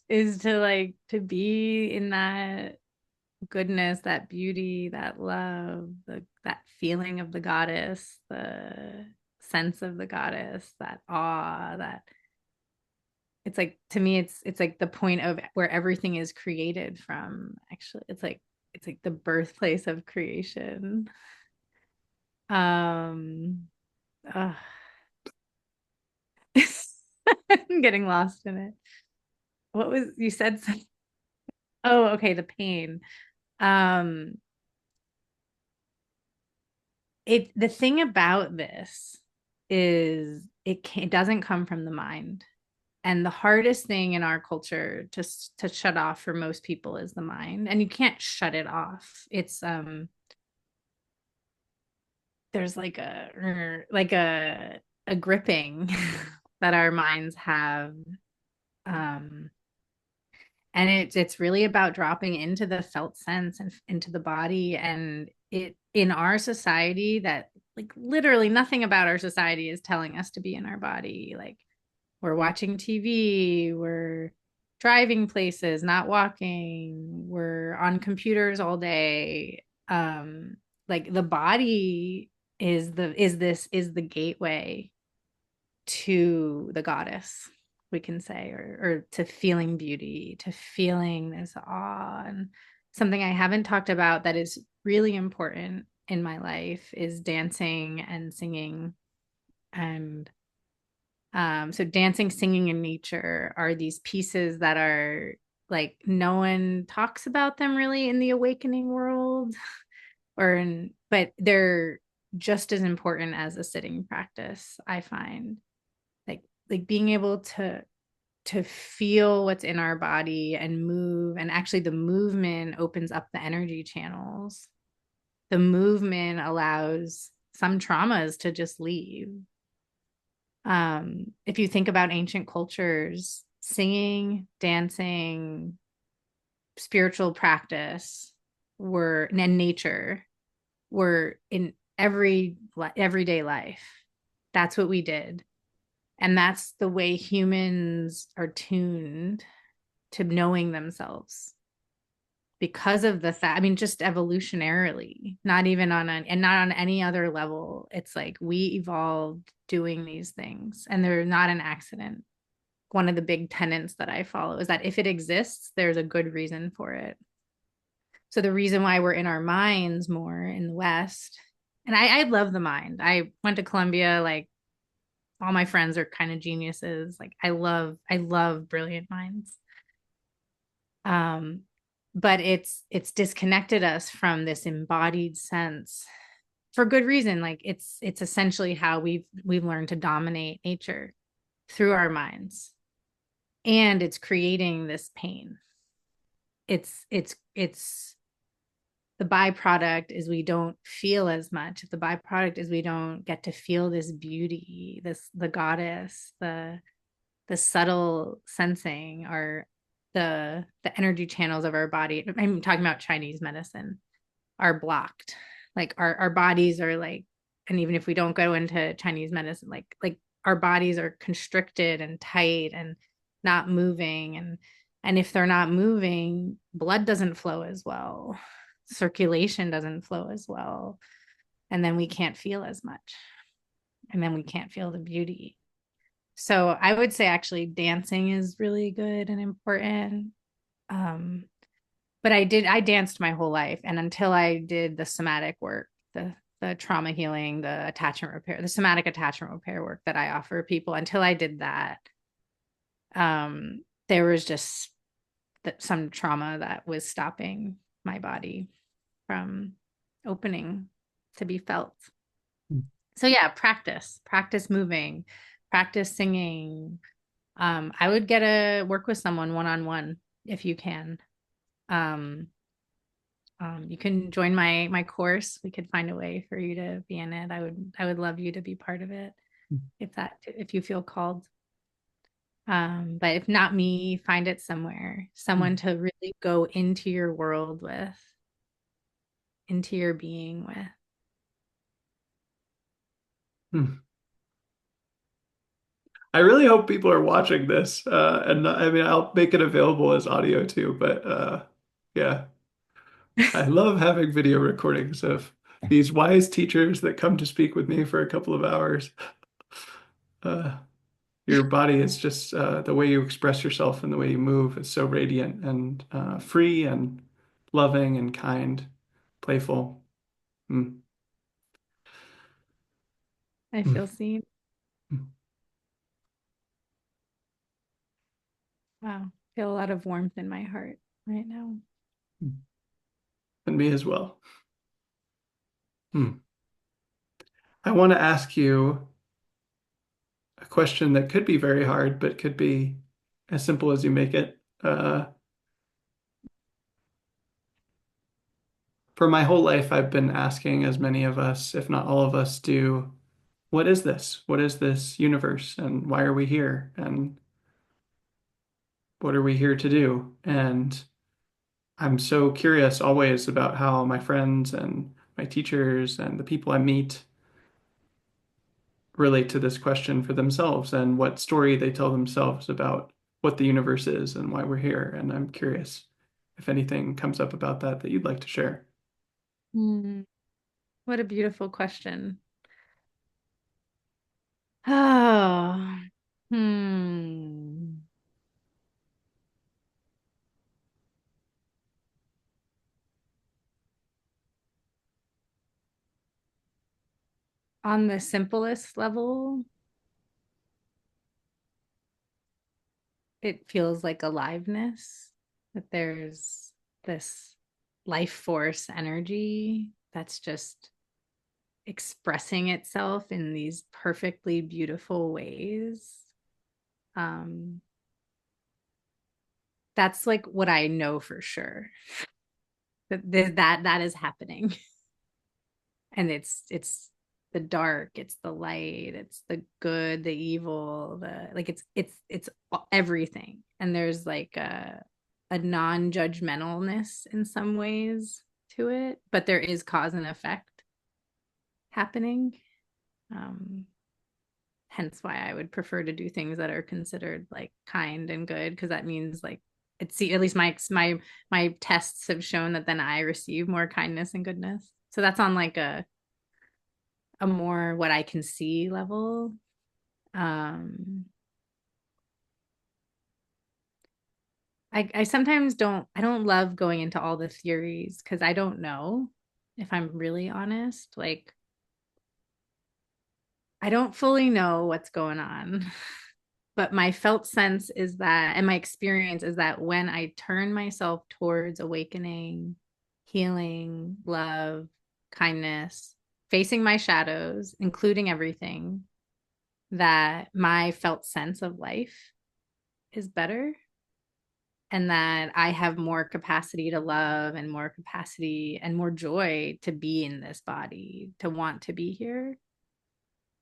is to like to be in that goodness, that beauty, that love, that feeling of the goddess, the sense of the goddess, that awe, that it's like to me it's like the point of where everything is created from. Actually, it's like the birthplace of creation. Um ugh. I'm getting lost in it. What was you said oh, okay, the pain. Um the thing about this is it doesn't come from the mind. And the hardest thing in our culture to shut off for most people is the mind. And you can't shut it off. It's there's like a gripping that our minds have. Um and it's really about dropping into the felt sense and into the body. And it in our society that like literally nothing about our society is telling us to be in our body. Like we're watching TV, we're driving places, not walking, we're on computers all day. Like the body is the gateway to the goddess, we can say, or to feeling beauty, to feeling this awe. And something I haven't talked about that is really important in my life is dancing and singing. And so dancing, singing, and nature are these pieces that are like no one talks about them really in the awakening world, but they're just as important as a sitting practice, I find. Like being able to feel what's in our body and move, and actually the movement opens up the energy channels. The movement allows some traumas to just leave. If you think about ancient cultures, singing, dancing, spiritual practice were and nature were in everyday life. That's what we did. And that's the way humans are tuned to knowing themselves because of the fact, I mean, just evolutionarily, not even and not on any other level. It's like we evolved doing these things and they're not an accident. One of the big tenets that I follow is that if it exists, there's a good reason for it. So the reason why we're in our minds more in the West, and I love the mind. I went to Columbia, like all my friends are kind of geniuses. Like I love brilliant minds. Um, but it's disconnected us from this embodied sense for good reason. Like it's essentially how we've learned to dominate nature through our minds, and it's creating this pain. It's the byproduct is we don't feel as much. The byproduct is we don't get to feel this beauty, this the goddess, the subtle sensing, or the energy channels of our body. I'm talking about Chinese medicine are blocked. Like our bodies are like, and even if we don't go into Chinese medicine, like our bodies are constricted and tight and not moving. And if they're not moving, blood doesn't flow as well. Circulation doesn't flow as well. And then we can't feel as much. And then we can't feel the beauty. So I would say actually dancing is really good and important. Um, but I danced my whole life. And until I did the somatic work, the trauma healing, the attachment repair, the somatic attachment repair work that I offer people, until I did that, there was just some trauma that was stopping my body from opening to be felt. So yeah, practice moving, practice singing. I would get a work with someone one-on-one if you can. Um, you can join my course. We could find a way for you to be in it. I would love you to be part of it if you feel called. But if not me, find it somewhere, someone to really go into your world with, into your being with. I really hope people are watching this. And I mean, I'll make it available as audio too, but yeah, I love having video recordings of these wise teachers that come to speak with me for a couple of hours. Uh, Your body is just the way you express yourself and the way you move is so radiant and free and loving and kind, playful. Mm. I Mm. feel seen. Mm. Wow. Feel a lot of warmth in my heart right now. Mm. And me as well. Mm. I want to ask you a question that could be very hard, but could be as simple as you make it. For my whole life, I've been asking, as many of us, if not all of us, do, what is this? What is this universe? And why are we here? And what are we here to do? And I'm so curious always about how my friends and my teachers and the people I meet relate to this question for themselves and what story they tell themselves about what the universe is and why we're here. And I'm curious if anything comes up about that that you'd like to share. Mm, what a beautiful question. Oh, hmm. On the simplest level, it feels like aliveness, that there's this life force energy that's just expressing itself in these perfectly beautiful ways. Um, that's like what I know for sure that is happening. And it's the dark, it's the light, it's the good, the evil, the like it's everything. And there's like a non-judgmentalness in some ways to it, but there is cause and effect happening. Um, hence why I would prefer to do things that are considered like kind and good, because that means like it's at least my tests have shown that then I receive more kindness and goodness. So that's on like a more what I can see level. Um, I sometimes I don't love going into all the theories because I don't know, if I'm really honest. Like I don't fully know what's going on. But my felt sense is that, and my experience is that when I turn myself towards awakening, healing, love, kindness, facing my shadows, including everything, that my felt sense of life is better, and that I have more capacity to love and more capacity and more joy to be in this body, to want to be here.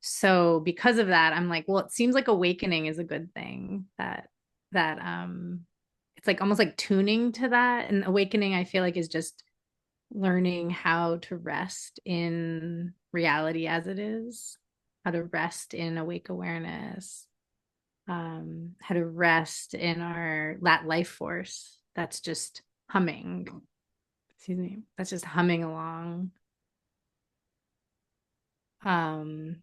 So because of that, I'm like, well, it seems like awakening is a good thing, that it's like almost like tuning to that. And awakening, I feel like, is just learning how to rest in reality as it is, how to rest in awake awareness, how to rest in our that life force that's just humming. Excuse me, that's just humming along. Um,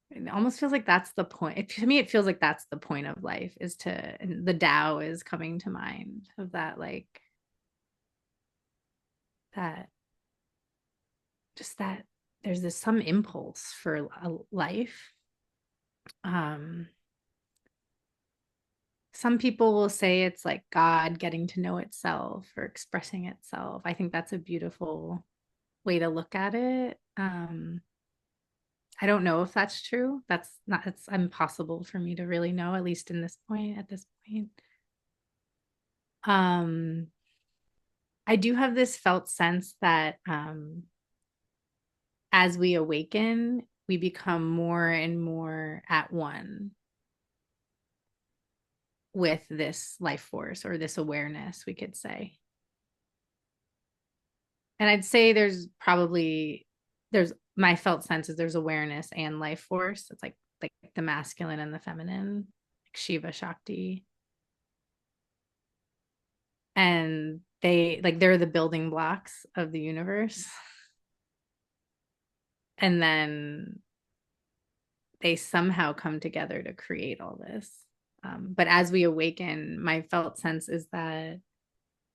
it almost feels like that's the point. To me, it feels like that's the point of life, is to, and the Tao is coming to mind of that, like that, just that there's this some impulse for a life. Um, some people will say it's like God getting to know itself or expressing itself. I think that's a beautiful way to look at it. I don't know if that's true. That's not, it's impossible for me to really know, at least in this point, at this point. Um, I do have this felt sense that as we awaken, we become more and more at one with this life force or this awareness, we could say. And I'd say there's my felt sense is there's awareness and life force. It's like the masculine and the feminine, like Shiva Shakti. And they're the building blocks of the universe. And then they somehow come together to create all this. But as we awaken, my felt sense is that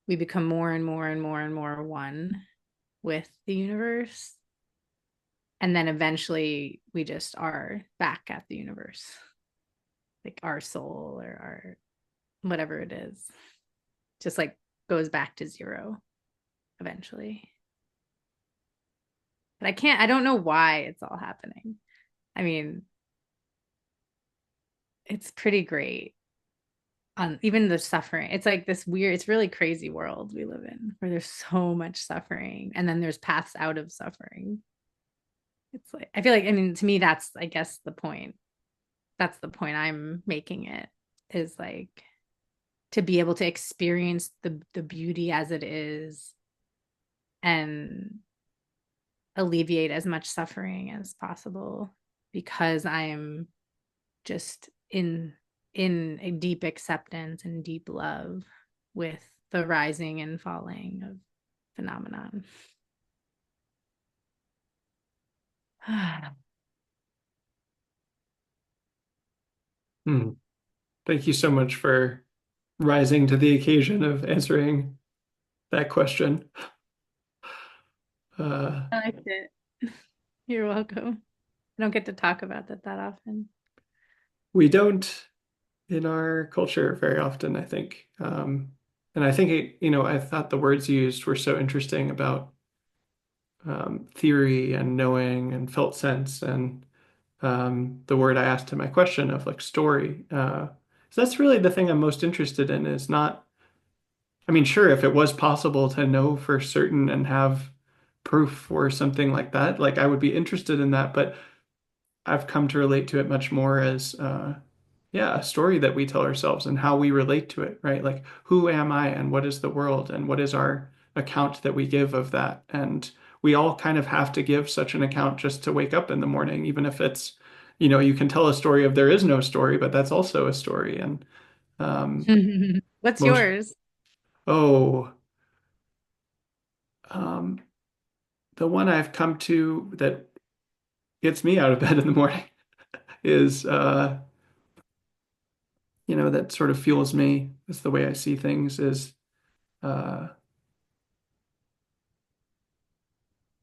we become more and more and more and more one with the universe. And then eventually we just are back at the universe, like our soul or our whatever it is, just like goes back to zero eventually. But I don't know why it's all happening. I mean, it's pretty great. Even the suffering, it's like this weird, it's really crazy world we live in where there's so much suffering and then there's paths out of suffering. It's like, I feel like, I mean, to me, that's, I guess, the point. That's the point I'm making it is like to be able to experience the beauty as it is and alleviate as much suffering as possible because I'm just in a deep acceptance and deep love with the rising and falling of phenomenon. Hmm. Thank you so much for rising to the occasion of answering that question. Uh, I liked it. You're welcome. I don't get to talk about that often. we don't in our culture very often, I think. And I think I thought the words used were so interesting about theory and knowing and felt sense and the word I asked in my question of like story. So that's really the thing I'm most interested in is not, I mean, sure, if it was possible to know for certain and have proof or something like that, like I would be interested in that, but I've come to relate to it much more as yeah, a story that we tell ourselves and how we relate to it, right? Like who am I and what is the world and what is our account that we give of that? And we all kind of have to give such an account just to wake up in the morning, even if it's, you can tell a story of there is no story, but that's also a story. And um What's most yours? oh, um the one I've come to that gets me out of bed in the morning is that sort of fuels me. It's the way I see things is uh,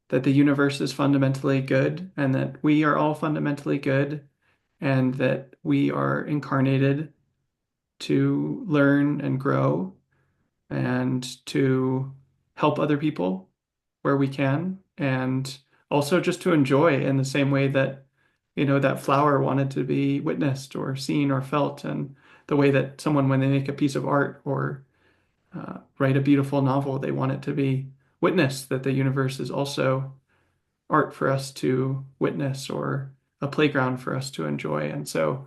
that the universe is fundamentally good and that we are all fundamentally good and that we are incarnated to learn and grow and to help other people where we can and also just to enjoy in the same way that that flower wanted to be witnessed or seen or felt and the way that someone when they make a piece of art or write a beautiful novel, they want it to be witnessed that the universe is also art for us to witness or a playground for us to enjoy. And so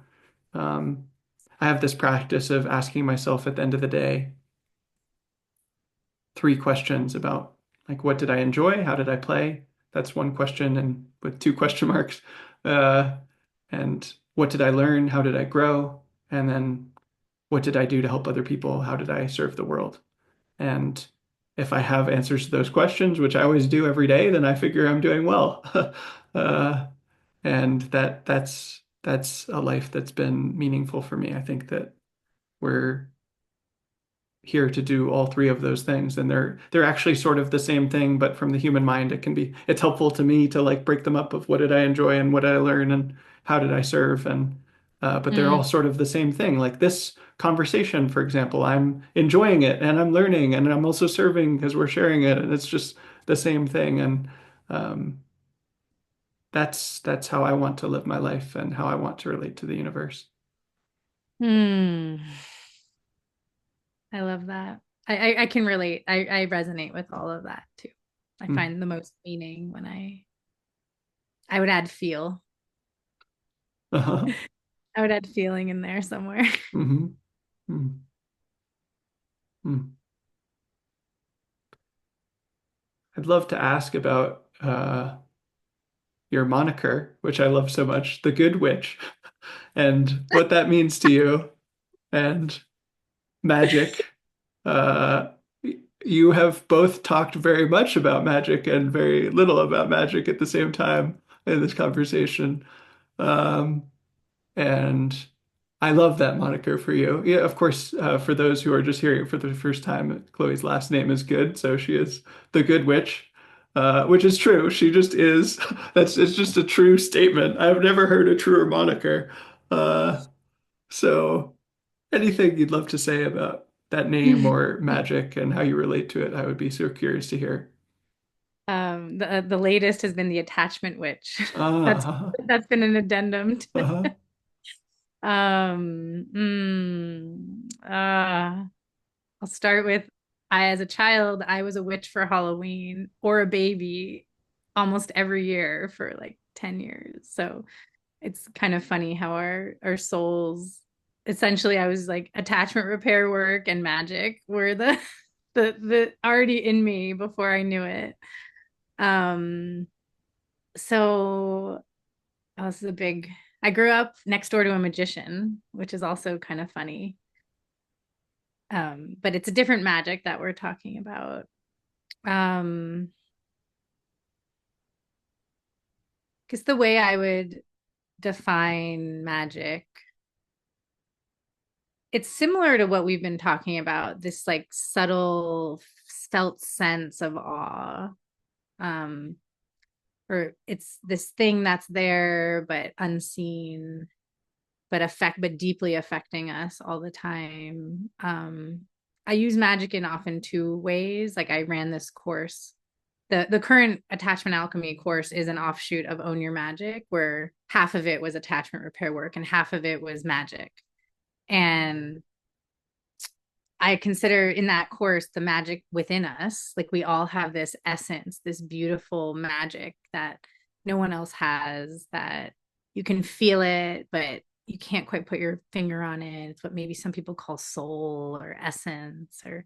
um, I have this practice of asking myself at the end of the day 3 questions about like what did I enjoy? How did I play? That's one question and with 2 question marks. Uh, and what did I learn? How did I grow? And then what did I do to help other people? How did I serve the world? And if I have answers to those questions, which I always do every day, then I figure I'm doing well. uh, and that's a life that's been meaningful for me. I think that we're here to do all 3 of those things, and they're actually sort of the same thing, but from the human mind, it's helpful to me to like break them up of what did I enjoy and what did I learn and how did I serve and but they're all Mm. sort of the same thing. Like this conversation, for example, I'm enjoying it and I'm learning and I'm also serving because we're sharing it, and it's just the same thing. And um, that's how I want to live my life and how I want to relate to the universe. Hmm. I love that. I can relate. I resonate with all of that too. I Mm. find the most meaning when I would add feel. Uh-huh. I would add feeling in there somewhere. Hmm. Mm. Mm. I'd love to ask about your moniker, which I love so much, the Good Witch, and what that means to you, and magic. Uh, you have both talked very much about magic and very little about magic at the same time in this conversation. Um, and I love that moniker for you. Yeah, of course, for those who are just hearing it for the first time, Chloe's last name is Good, so she is the Good Witch, which is true. She just is. It's just a true statement. I've never heard a truer moniker. So anything you'd love to say about that name or magic and how you relate to it, I would be so curious to hear. The latest has been the attachment witch. That's Uh, that's been an addendum. uh, Um, mm, uh, I'll start with I, as a child, I was a witch for Halloween or a baby almost every year for like 10 years. So it's kind of funny how our souls essentially I was like attachment repair work and magic were the the already in me before I knew it. Um, so oh, this is a big I grew up next door to a magician, which is also kind of funny. But it's a different magic that we're talking about. Um, because the way I would define magic, it's similar to what we've been talking about, this like subtle felt sense of awe. Um, or it's this thing that's there but unseen, but deeply affecting us all the time. I use magic in often two ways. Like I ran this course. The current attachment alchemy course is an offshoot of Own Your Magic, where half of it was attachment repair work and half of it was magic. And I consider in that course the magic within us. Like we all have this essence, this beautiful magic that no one else has, that you can feel it, but you can't quite put your finger on it. It's what maybe some people call soul or essence or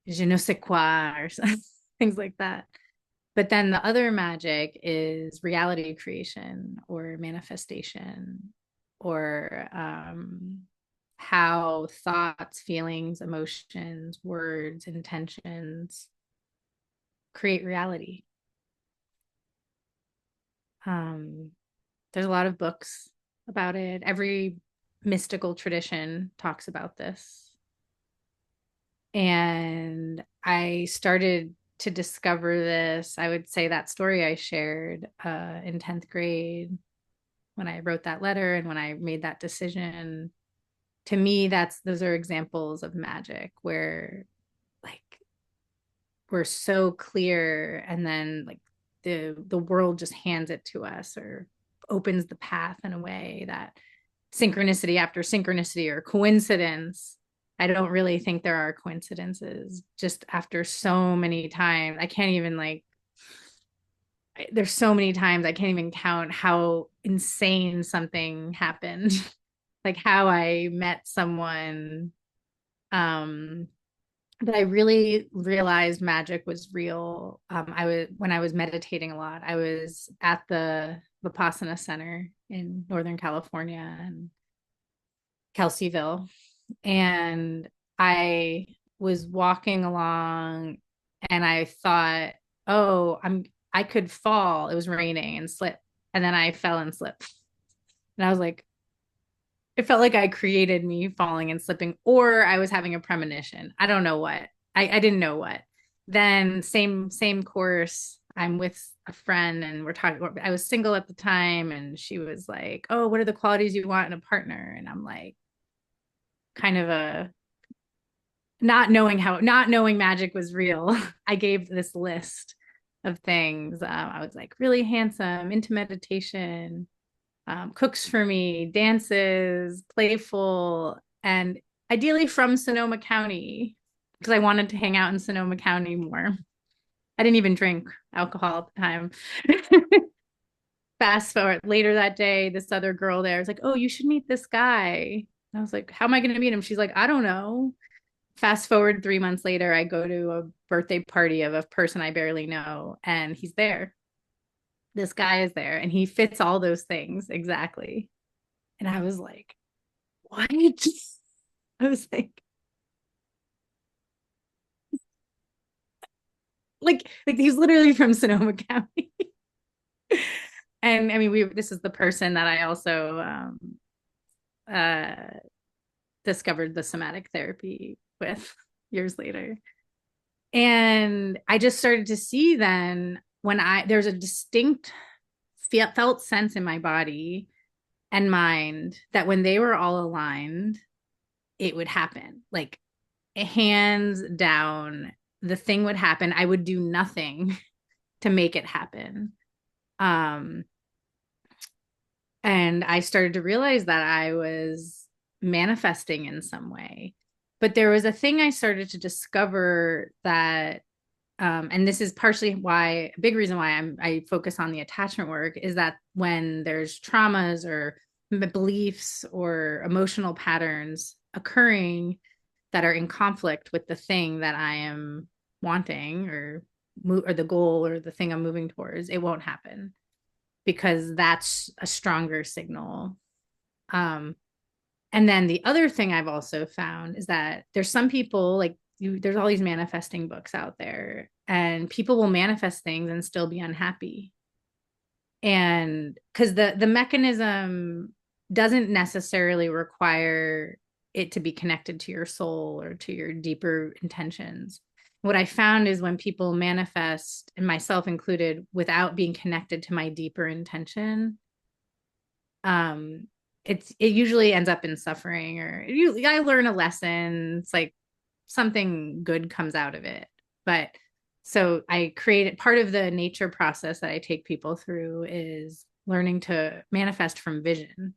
je ne sais quoi or things like that. But then the other magic is reality creation or manifestation or how thoughts, feelings, emotions, words, intentions create reality. Um, there's a lot of books about it. Every mystical tradition talks about this. And I started to discover this. I would say that story I shared in 10th grade when I wrote that letter and when I made that decision. To me, those are examples of magic where like we're so clear and then like the world just hands it to us or opens the path in a way that synchronicity after synchronicity or coincidence. I don't really think there are coincidences just after so many times. I can't even like there's so many times I can't even count how insane something happened. Like how I met someone um that I really realized magic was real. I was when I was meditating a lot. I was at the Vipassana Center in Northern California and Kelseyville, and I was walking along, and I thought, "Oh, I could fall." It was raining and slip, and then I fell and slipped, and I was like, it felt like I created me falling and slipping, or I was having a premonition. I don't know what. I didn't know what. Then same course. I'm with a friend and we're talking. I was single at the time, and she was like, "Oh, what are the qualities you want in a partner?" And I'm like, kind of a not knowing magic was real. I gave this list of things. I was like really handsome, into meditation, cooks for me, dances, playful, and ideally from Sonoma County because I wanted to hang out in Sonoma County more. I didn't even drink alcohol at the time. Fast forward later that day, this other girl there was like, "Oh, you should meet this guy." And I was like, "How am I going to meet him?" She's like, "I don't know." Fast forward 3 months later, I go to a birthday party of a person I barely know, and he's there. This guy is there, and he fits all those things exactly. And I was like, what? I was like he's literally from Sonoma County. And I mean, this is the person that I also uh, discovered the somatic therapy with years later. And I just started to see then when there's a distinct felt sense in my body and mind that when they were all aligned, it would happen. Like hands down, the thing would happen. I would do nothing to make it happen. Um, and I started to realize that I was manifesting in some way. But there was a thing I started to discover that and this is partially why a big reason why I focus on the attachment work is that when there's traumas or beliefs or emotional patterns occurring that are in conflict with the thing that I am wanting or the goal or the thing I'm moving towards, it won't happen because that's a stronger signal. Um, and then the other thing I've also found is that there's some people like there's all these manifesting books out there, and people will manifest things and still be unhappy. And because the mechanism doesn't necessarily require it to be connected to your soul or to your deeper intentions. What I found is when people manifest, and myself included, without being connected to my deeper intention, um it usually ends up in suffering, or I learn a lesson. It's like something good comes out of it. But so I created part of the nature process that I take people through is learning to manifest from vision.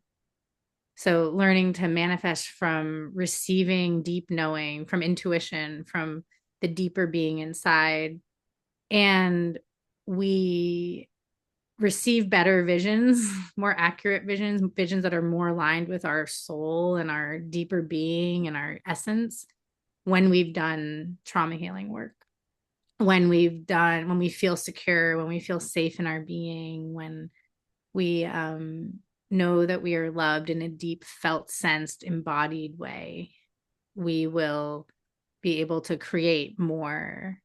So learning to manifest from receiving deep knowing, from intuition, from the deeper being inside. And we receive better visions, more accurate visions, visions that are more aligned with our soul and our deeper being and our essence when we've done trauma healing work. When we feel secure, when we feel safe in our being, when we know that we are loved in a deep, felt, sensed, embodied way, we will be able to create more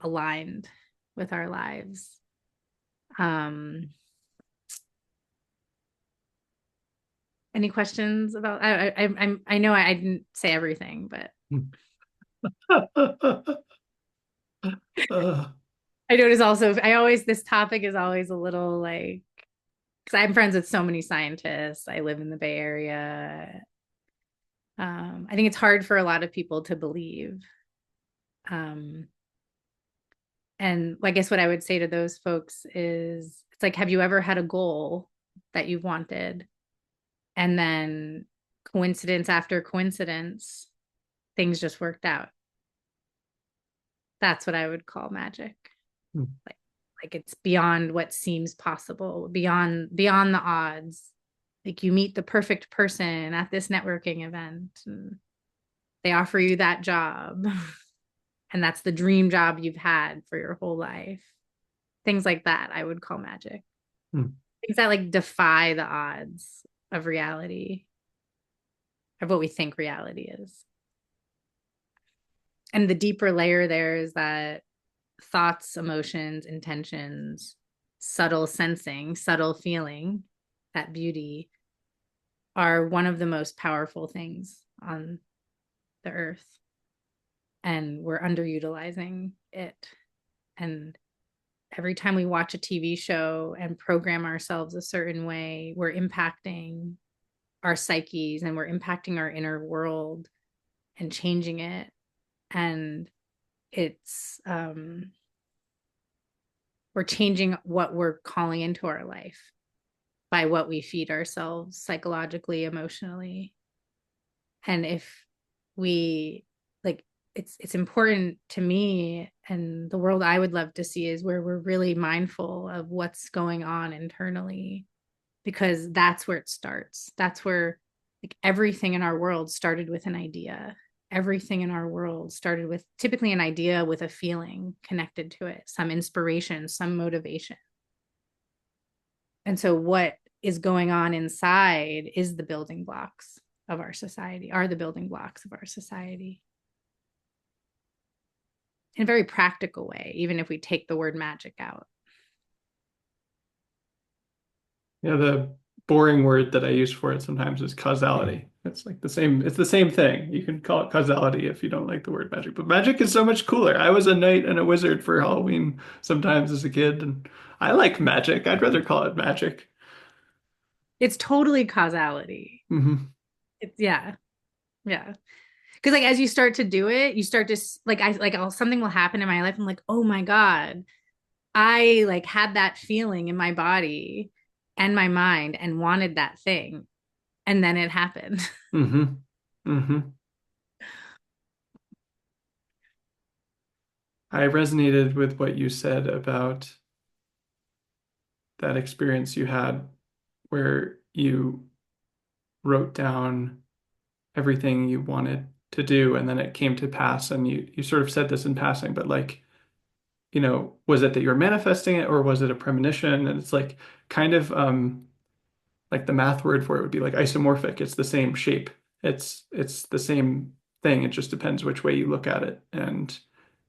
aligned with our lives. Um, any questions about? I know I didn't say everything, but Uh, I notice also I always this topic is always a little like because I'm friends with so many scientists. I live in the Bay Area. I think it's hard for a lot of people to believe. Um, and I guess what I would say to those folks is it's like, have you ever had a goal that you wanted? And then coincidence after coincidence, things just worked out. That's what I would call magic. Like, like it's beyond what seems possible, beyond the odds. Like you meet the perfect person at this networking event and they offer you that job and that's the dream job you've had for your whole life. Things like that I would call magic. Things that like defy the odds of reality, of what we think reality is. And the deeper layer there is that thoughts, emotions, intentions, subtle sensing, subtle feeling, that beauty are one of the most powerful things on the earth. And we're underutilizing it. And every time we watch a TV show and program ourselves a certain way, we're impacting our psyches and we're impacting our inner world and changing it. And it's we're changing what we're calling into our life by what we feed ourselves psychologically, emotionally. And if we like it's important to me, and the world I would love to see is where we're really mindful of what's going on internally, because that's where it starts. That's where like everything in our world started with an idea. Everything in our world started with typically an idea with a feeling connected to it, some inspiration, some motivation. And so what is going on inside is the building blocks of our society, are the building blocks of our society in a very practical way, even if we take the word magic out. Yeah, the boring word that I use for it sometimes is causality. It's like it's the same thing. You can call it causality if you don't like the word magic, but magic is so much cooler. I was a knight and a wizard for Halloween sometimes as a kid, and I like magic. I'd rather call it magic. It's totally causality. Hmm. It's yeah, yeah. Because like as you start to do it, you start to like something will happen in my life. I'm like, oh my God, I like had that feeling in my body and my mind and wanted that thing. And then it happened. Hmm. Hmm. I resonated with what you said about that experience you had where you wrote down everything you wanted to do and then it came to pass and you sort of said this in passing, but like, was it that you were manifesting it or was it a premonition? And it's like kind of like the math word for it would be like isomorphic. It's the same shape. It's the same thing. It just depends which way you look at it. And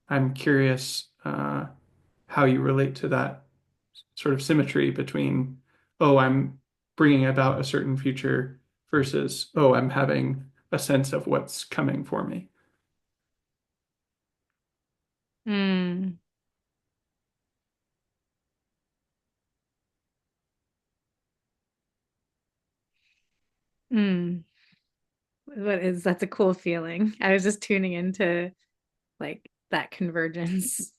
I'm curious how you relate to that sort of symmetry between, oh, I'm bringing about a certain future versus, oh, I'm having a sense of what's coming for me. Mm, mm. What is that's a cool feeling. I was just tuning into like that convergence.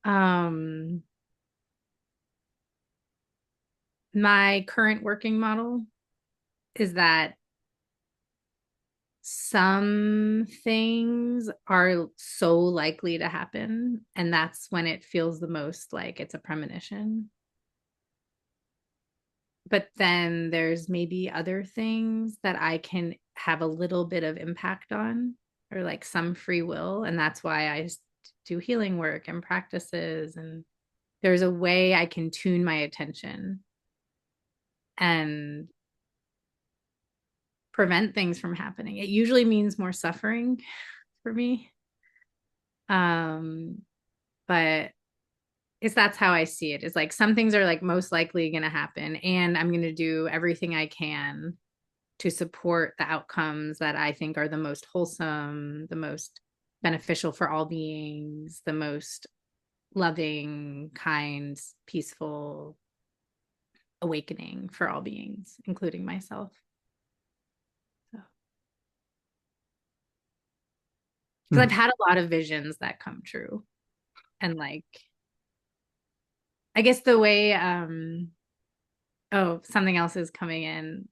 Um, my current working model is that some things are so likely to happen, and that's when it feels the most like it's a premonition. But then there's maybe other things that I can have a little bit of impact on or like some free will. And that's why I do healing work and practices. And there's a way I can tune my attention and prevent things from happening. It usually means more suffering for me. Um, but it's that's how I see it. It's like some things are like most likely going to happen, and I'm going to do everything I can to support the outcomes that I think are the most wholesome, the most beneficial for all beings, the most loving, kind, peaceful awakening for all beings, including myself. So, because I've Hmm. had a lot of visions that come true. And like, I guess the way, oh, something else is coming in.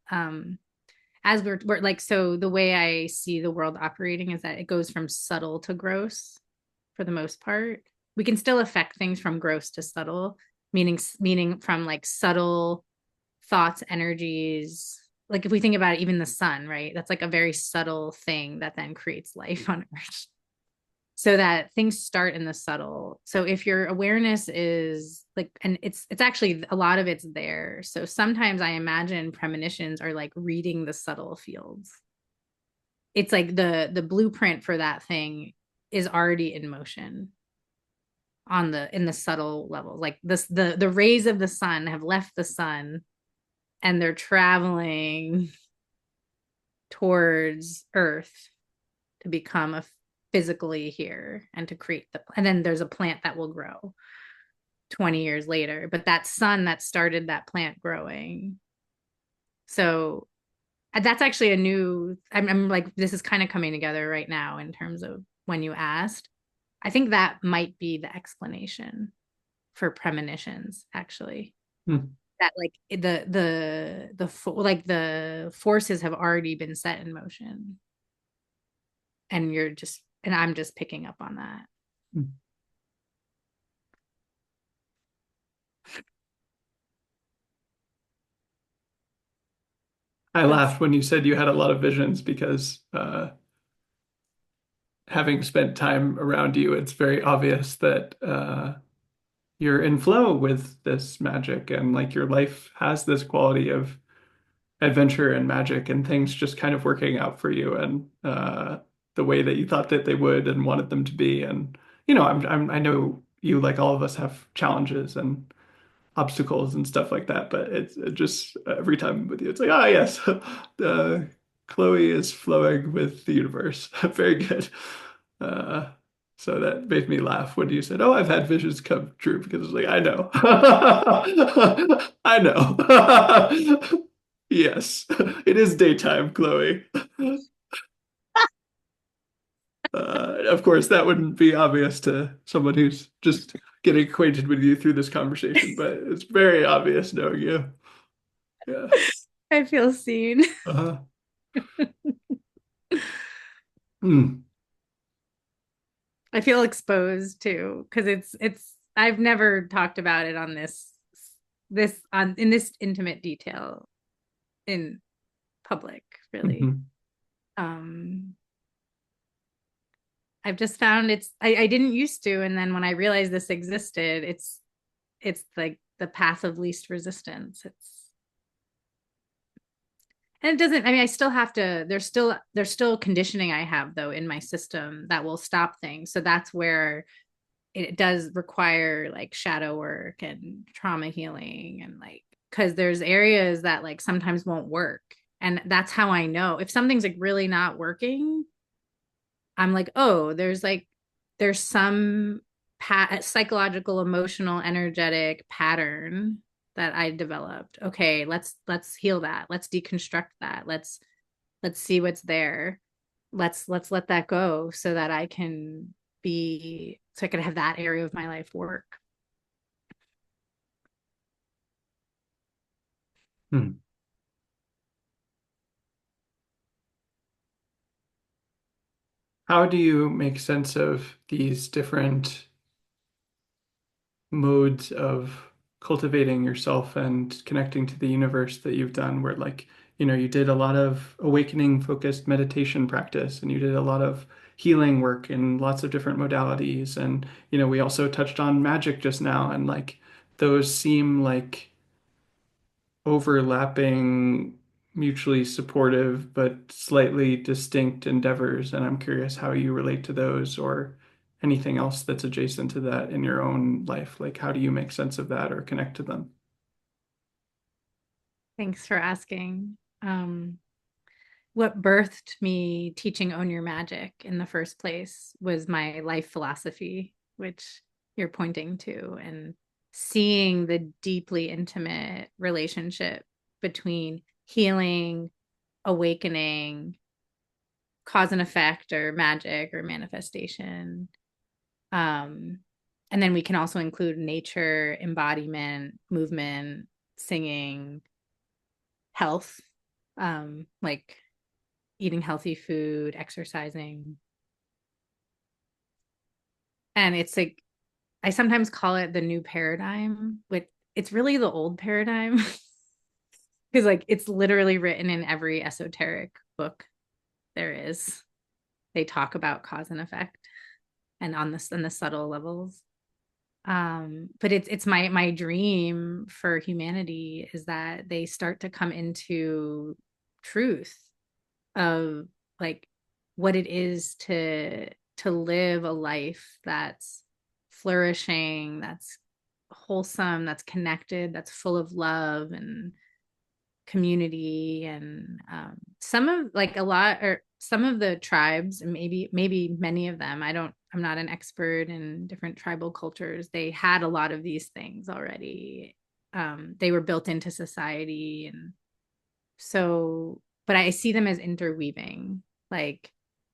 As we're like, so the way I see the world operating is that it goes from subtle to gross for the most part. We can still affect things from gross to subtle, meaning from like subtle thoughts, energies. Like if we think about it, even the sun, right? That's like a very subtle thing that then creates life on Earth. So that things start in the subtle. So if your awareness is like, and it's actually a lot of it's there. So sometimes I imagine premonitions are like reading the subtle fields. It's like the blueprint for that thing is already in motion on the in the subtle levels. Like this the rays of the sun have left the sun and they're traveling towards Earth to become a physically here and to create and then there's a plant that will grow 20 years later, but that sun that started that plant growing. So that's actually a new I'm like this is kind of coming together right now in terms of when you asked. I think that might be the explanation for premonitions actually, Hmm. that like like the forces have already been set in motion and I'm just picking up on that. Hmm. I That's laughed when you said you had a lot of visions because having spent time around you, it's very obvious that you're in flow with this magic and like your life has this quality of adventure and magic and things just kind of working out for you and the way that you thought that they would and wanted them to be. And I know you, like all of us, have challenges and obstacles and stuff like that. But it's it just every time with you, it's like, ah, yes, Chloe is flowing with the universe. Very good. Uh, so that made me laugh when you said, "Oh, I've had visions come true," because it's like, I know, I know. Yes, it is daytime, Chloe. Of course, that wouldn't be obvious to someone who's just getting acquainted with you through this conversation, but it's very obvious knowing you. Yeah. I feel seen. Uh-huh. Hmm. I feel exposed too, because it's I've never talked about it on this on in this intimate detail in public, really. Mhm. Um, I've just found I didn't used to, and then when I realized this existed, it's like the path of least resistance. It's and it doesn't, I mean, I still have to, there's still conditioning I have though in my system that will stop things. So that's where it does require like shadow work and trauma healing and like because there's areas that like sometimes won't work. And that's how I know if something's like really not working. I'm like, oh, there's some psychological, emotional, energetic pattern that I developed. Okay, let's heal that. Let's deconstruct that. Let's see what's there. Let's let that go so that I can be so I can have that area of my life work. Hmm. How do you make sense of these different modes of cultivating yourself and connecting to the universe that you've done, where like, you did a lot of awakening focused meditation practice and you did a lot of healing work in lots of different modalities. And, we also touched on magic just now, and like those seem like overlapping, mutually supportive, but slightly distinct endeavors. And I'm curious how you relate to those or anything else that's adjacent to that in your own life. Like, how do you make sense of that or connect to them? Thanks for asking. What birthed me teaching Own Your Magic in the first place was my life philosophy, which you're pointing to, and seeing the deeply intimate relationship between healing, awakening, cause and effect, or magic or manifestation. Um, and then we can also include nature, embodiment, movement, singing, health, like eating healthy food, exercising. And it's like I sometimes call it the new paradigm, which it's really the old paradigm because like it's literally written in every esoteric book there is. They talk about cause and effect and on this and the subtle levels. But it's my dream for humanity is that they start to come into truth of like what it is to live a life that's flourishing, that's wholesome, that's connected, that's full of love and community. And some of like a lot or some of the tribes, and maybe many of them, I'm not an expert in different tribal cultures, they had a lot of these things already. They were built into society. And so but I see them as interweaving, like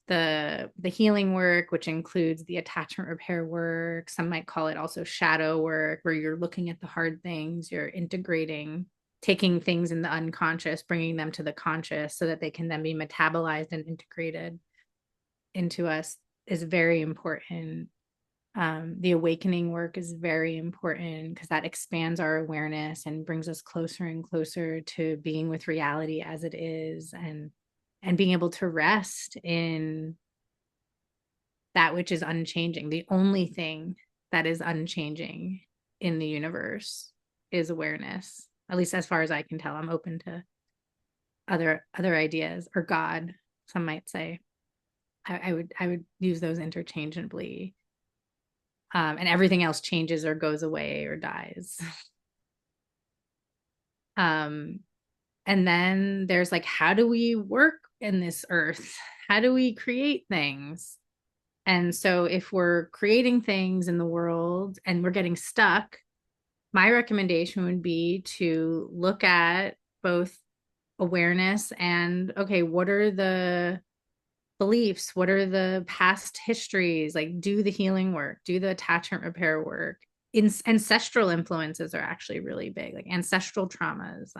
the healing work, which includes the attachment repair work. Some might call it also shadow work, where you're looking at the hard things, you're integrating, taking things in the unconscious, bringing them to the conscious so that they can then be metabolized and integrated into us, is very important. The awakening work is very important because that expands our awareness and brings us closer and closer to being with reality as it is, and being able to rest in that which is unchanging. The only thing that is unchanging in the universe is awareness, at least as far as I can tell. I'm open to other ideas, or God, some might say. I would use those interchangeably. And everything else changes or goes away or dies. Um, and then there's like, how do we work in this earth? How do we create things? And so if we're creating things in the world and we're getting stuck, my recommendation would be to look at both awareness and, okay, what are the beliefs? What are the past histories? Like, do the healing work, do the attachment repair work. Ancestral influences are actually really big, like ancestral traumas.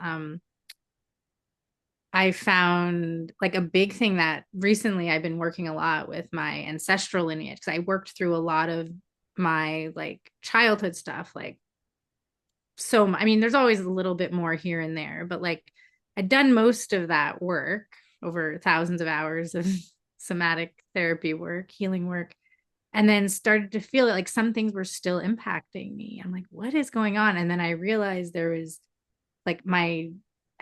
I found like a big thing that recently I've been working a lot with my ancestral lineage because I worked through a lot of my like childhood stuff, like I mean, there's always a little bit more here and there, but like I'd done most of that work over thousands of hours of somatic therapy work, healing work, and then started to feel like some things were still impacting me. I'm like, what is going on? And then I realized there was like I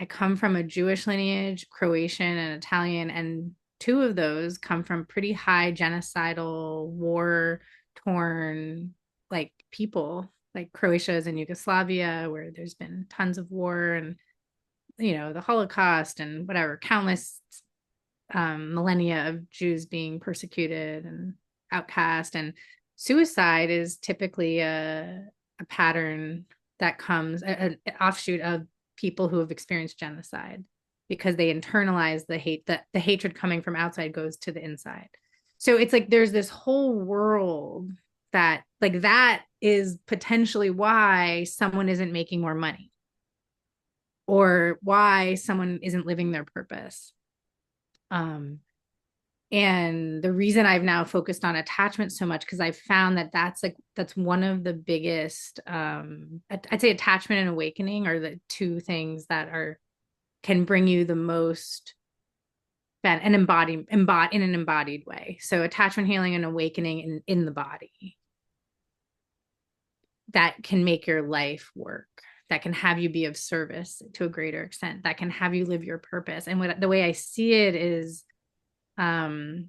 come from a Jewish lineage, Croatian and Italian, and two of those come from pretty high genocidal, war torn like people. Like Croatia is in Yugoslavia, where there's been tons of war and the Holocaust and whatever, countless millennia of Jews being persecuted and outcast. And suicide is typically a pattern that comes, an offshoot of people who have experienced genocide because they internalize the hate, that the hatred coming from outside goes to the inside. So it's like there's this whole world that is potentially why someone isn't making more money or why someone isn't living their purpose. Um, and the reason I've now focused on attachment so much because I've found that that's one of the biggest I'd say attachment and awakening are the two things that are can bring you the most and embody in an embodied way. So attachment healing and awakening in the body that can make your life work, that can have you be of service to a greater extent, that can have you live your purpose. And the way I see it is um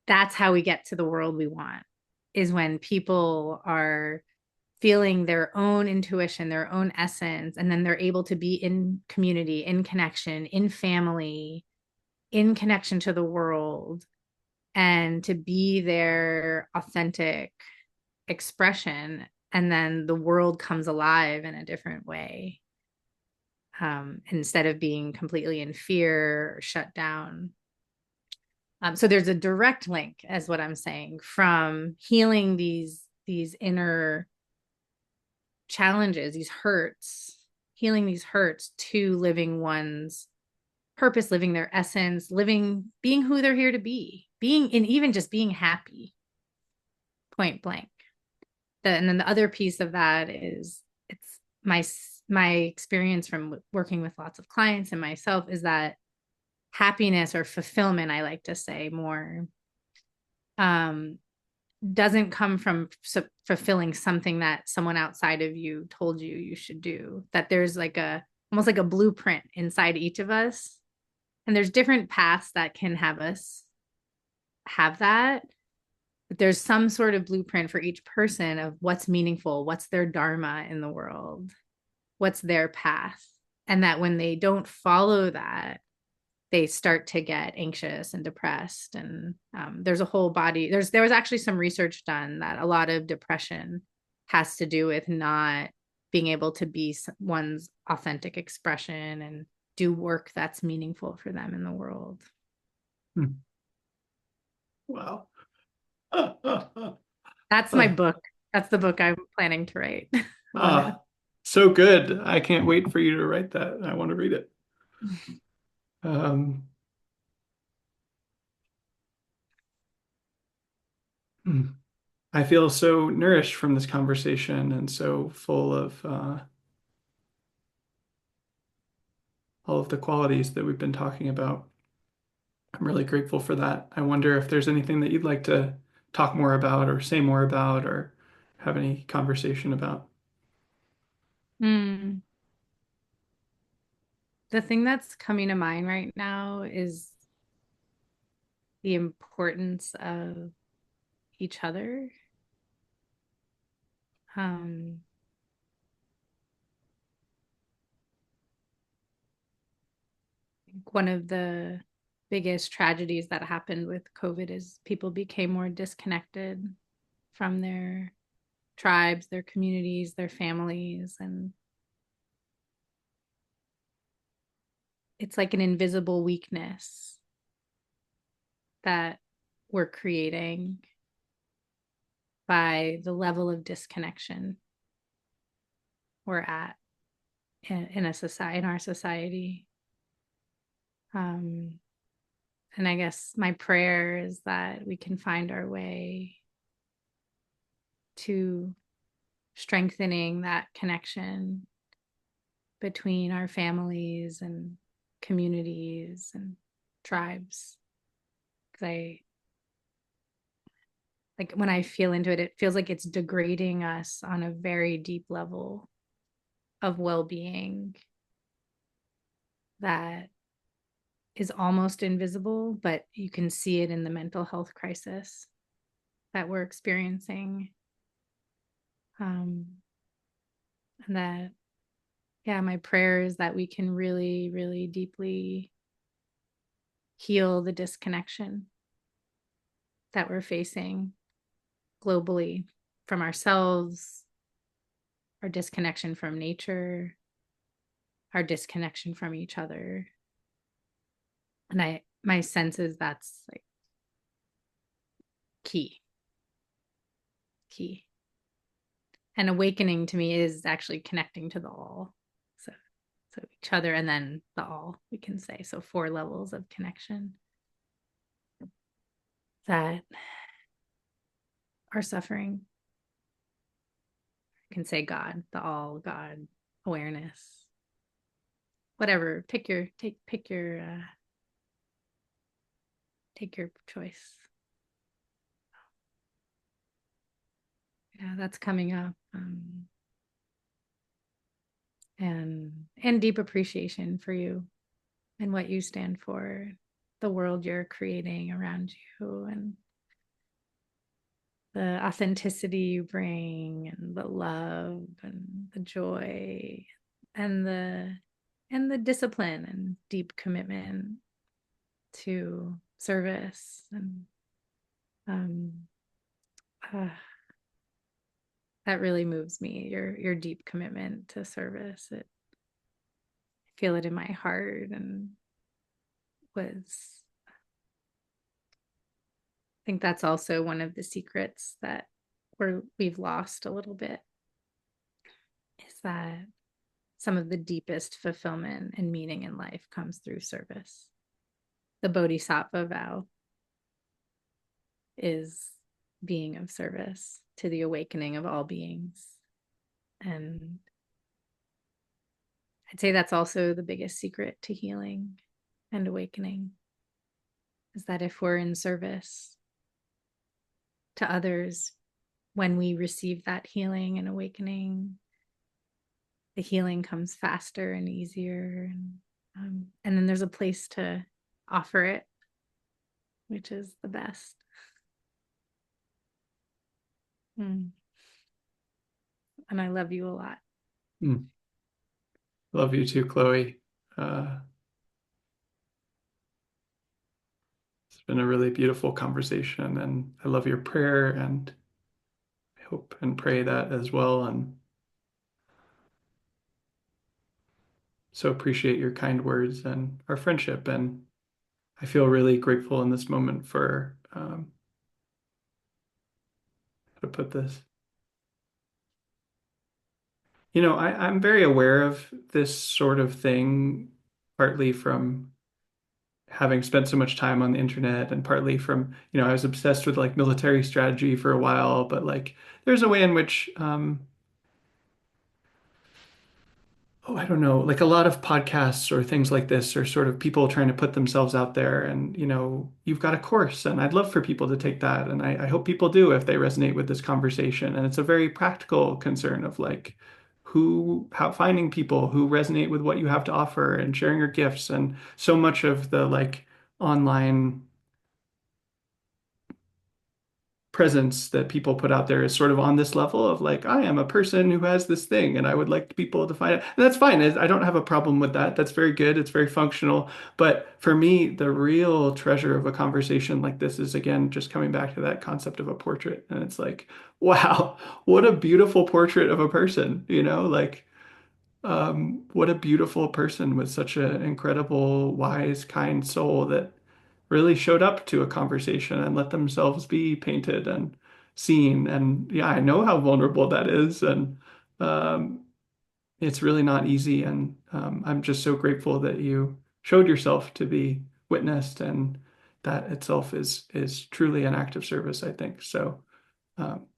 that's how we get to the world we want, is when people are feeling their own intuition, their own essence, and then they're able to be in community, in connection, in family, in connection to the world, and to be their authentic expression. And then the world comes alive in a different way, instead of being completely in fear or shut down. So there's a direct link, as what I'm saying, from healing these inner challenges, these hurts, healing these hurts to living one's purpose, living their essence, being who they're here to be, being, and even just being happy, point blank. And then the other piece of that is it's my experience from working with lots of clients and myself is that happiness or fulfillment, I like to say more, um, doesn't come from fulfilling something that someone outside of you told you should do. That there's like almost like a blueprint inside each of us, and there's different paths that can have us have that. But there's some sort of blueprint for each person of what's meaningful, what's their dharma in the world, what's their path, and that when they don't follow that, they start to get anxious and depressed. And there's a whole body. There was actually some research done that a lot of depression has to do with not being able to be one's authentic expression and do work that's meaningful for them in the world. Hmm. Wow. That's my book. That's the book I'm planning to write on it. Ah, so good. I can't wait for you to write that. I want to read it. Um, hmm. I feel so nourished from this conversation and so full of all of the qualities that we've been talking about. I'm really grateful for that. I wonder if there's anything that you'd like to talk more about or say more about or have any conversation about. Mm. The thing that's coming to mind right now is the importance of each other. Um, one of the biggest tragedies that happened with COVID is people became more disconnected from their tribes, their communities, their families. And it's like an invisible weakness that we're creating by the level of disconnection we're at in a society, in our society. Um, and I guess my prayer is that we can find our way to strengthening that connection between our families and communities and tribes. Because I like when I feel into it, it feels like it's degrading us on a very deep level of well-being that is almost invisible, but you can see it in the mental health crisis that we're experiencing. And that, yeah, my prayer is that we can really, really deeply heal the disconnection that we're facing globally from ourselves, our disconnection from nature, our disconnection from each other. And my sense is that's like key, key. And awakening to me is actually connecting to the all. So, so each other and then the all, we can say. So 4 levels of connection that are suffering. You can say God, the all, God, awareness, whatever. Take your choice. Yeah, that's coming up. And deep appreciation for you and what you stand for, the world you're creating around you, and the authenticity you bring, and the love and the joy and the discipline and deep commitment to service. And um, uh, that really moves me. Your deep commitment to service. I feel it in my heart, and was I think that's also one of the secrets that we've lost a little bit, is that some of the deepest fulfillment and meaning in life comes through service. The Bodhisattva vow is being of service to the awakening of all beings. And I'd say that's also the biggest secret to healing and awakening, is that if we're in service to others, when we receive that healing and awakening, the healing comes faster and easier. And then there's a place to offer it, which is the best. Mm. And I love you a lot. Mm. Love you too, Chloe. Uh, it's been a really beautiful conversation, and I love your prayer, and I hope and pray that as well. And so appreciate your kind words and our friendship. And I feel really grateful in this moment for how to put this. I'm very aware of this sort of thing, partly from having spent so much time on the internet and partly from, I was obsessed with like military strategy for a while, but like there's a way in which I don't know, like a lot of podcasts or things like this are sort of people trying to put themselves out there. And, you've got a course, and I'd love for people to take that. And I hope people do if they resonate with this conversation. And it's a very practical concern of like how finding people who resonate with what you have to offer and sharing your gifts. And so much of the like online presence that people put out there is sort of on this level of like, I am a person who has this thing and I would like people to find it. And that's fine. I don't have a problem with that. That's very good. It's very functional. But for me, the real treasure of a conversation like this is again just coming back to that concept of a portrait. And it's like, wow, what a beautiful portrait of a person, you know, like what a beautiful person with such an incredible, wise, kind soul that really showed up to a conversation and let themselves be painted and seen. And yeah, I know how vulnerable that is. And um, it's really not easy. And I'm just so grateful that you showed yourself to be witnessed. And that itself is truly an act of service, I think. So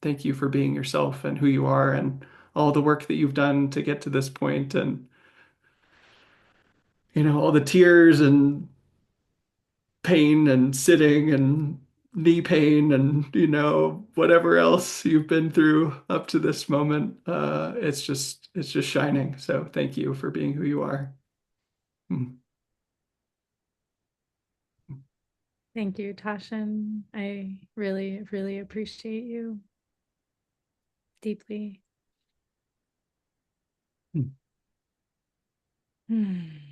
thank you for being yourself and who you are and all the work that you've done to get to this point and all the tears and pain and sitting and knee pain and whatever else you've been through up to this moment. It's just shining. So thank you for being who you are. Mm. Thank you, Tasshin. I really, really appreciate you deeply. Mm. Hmm.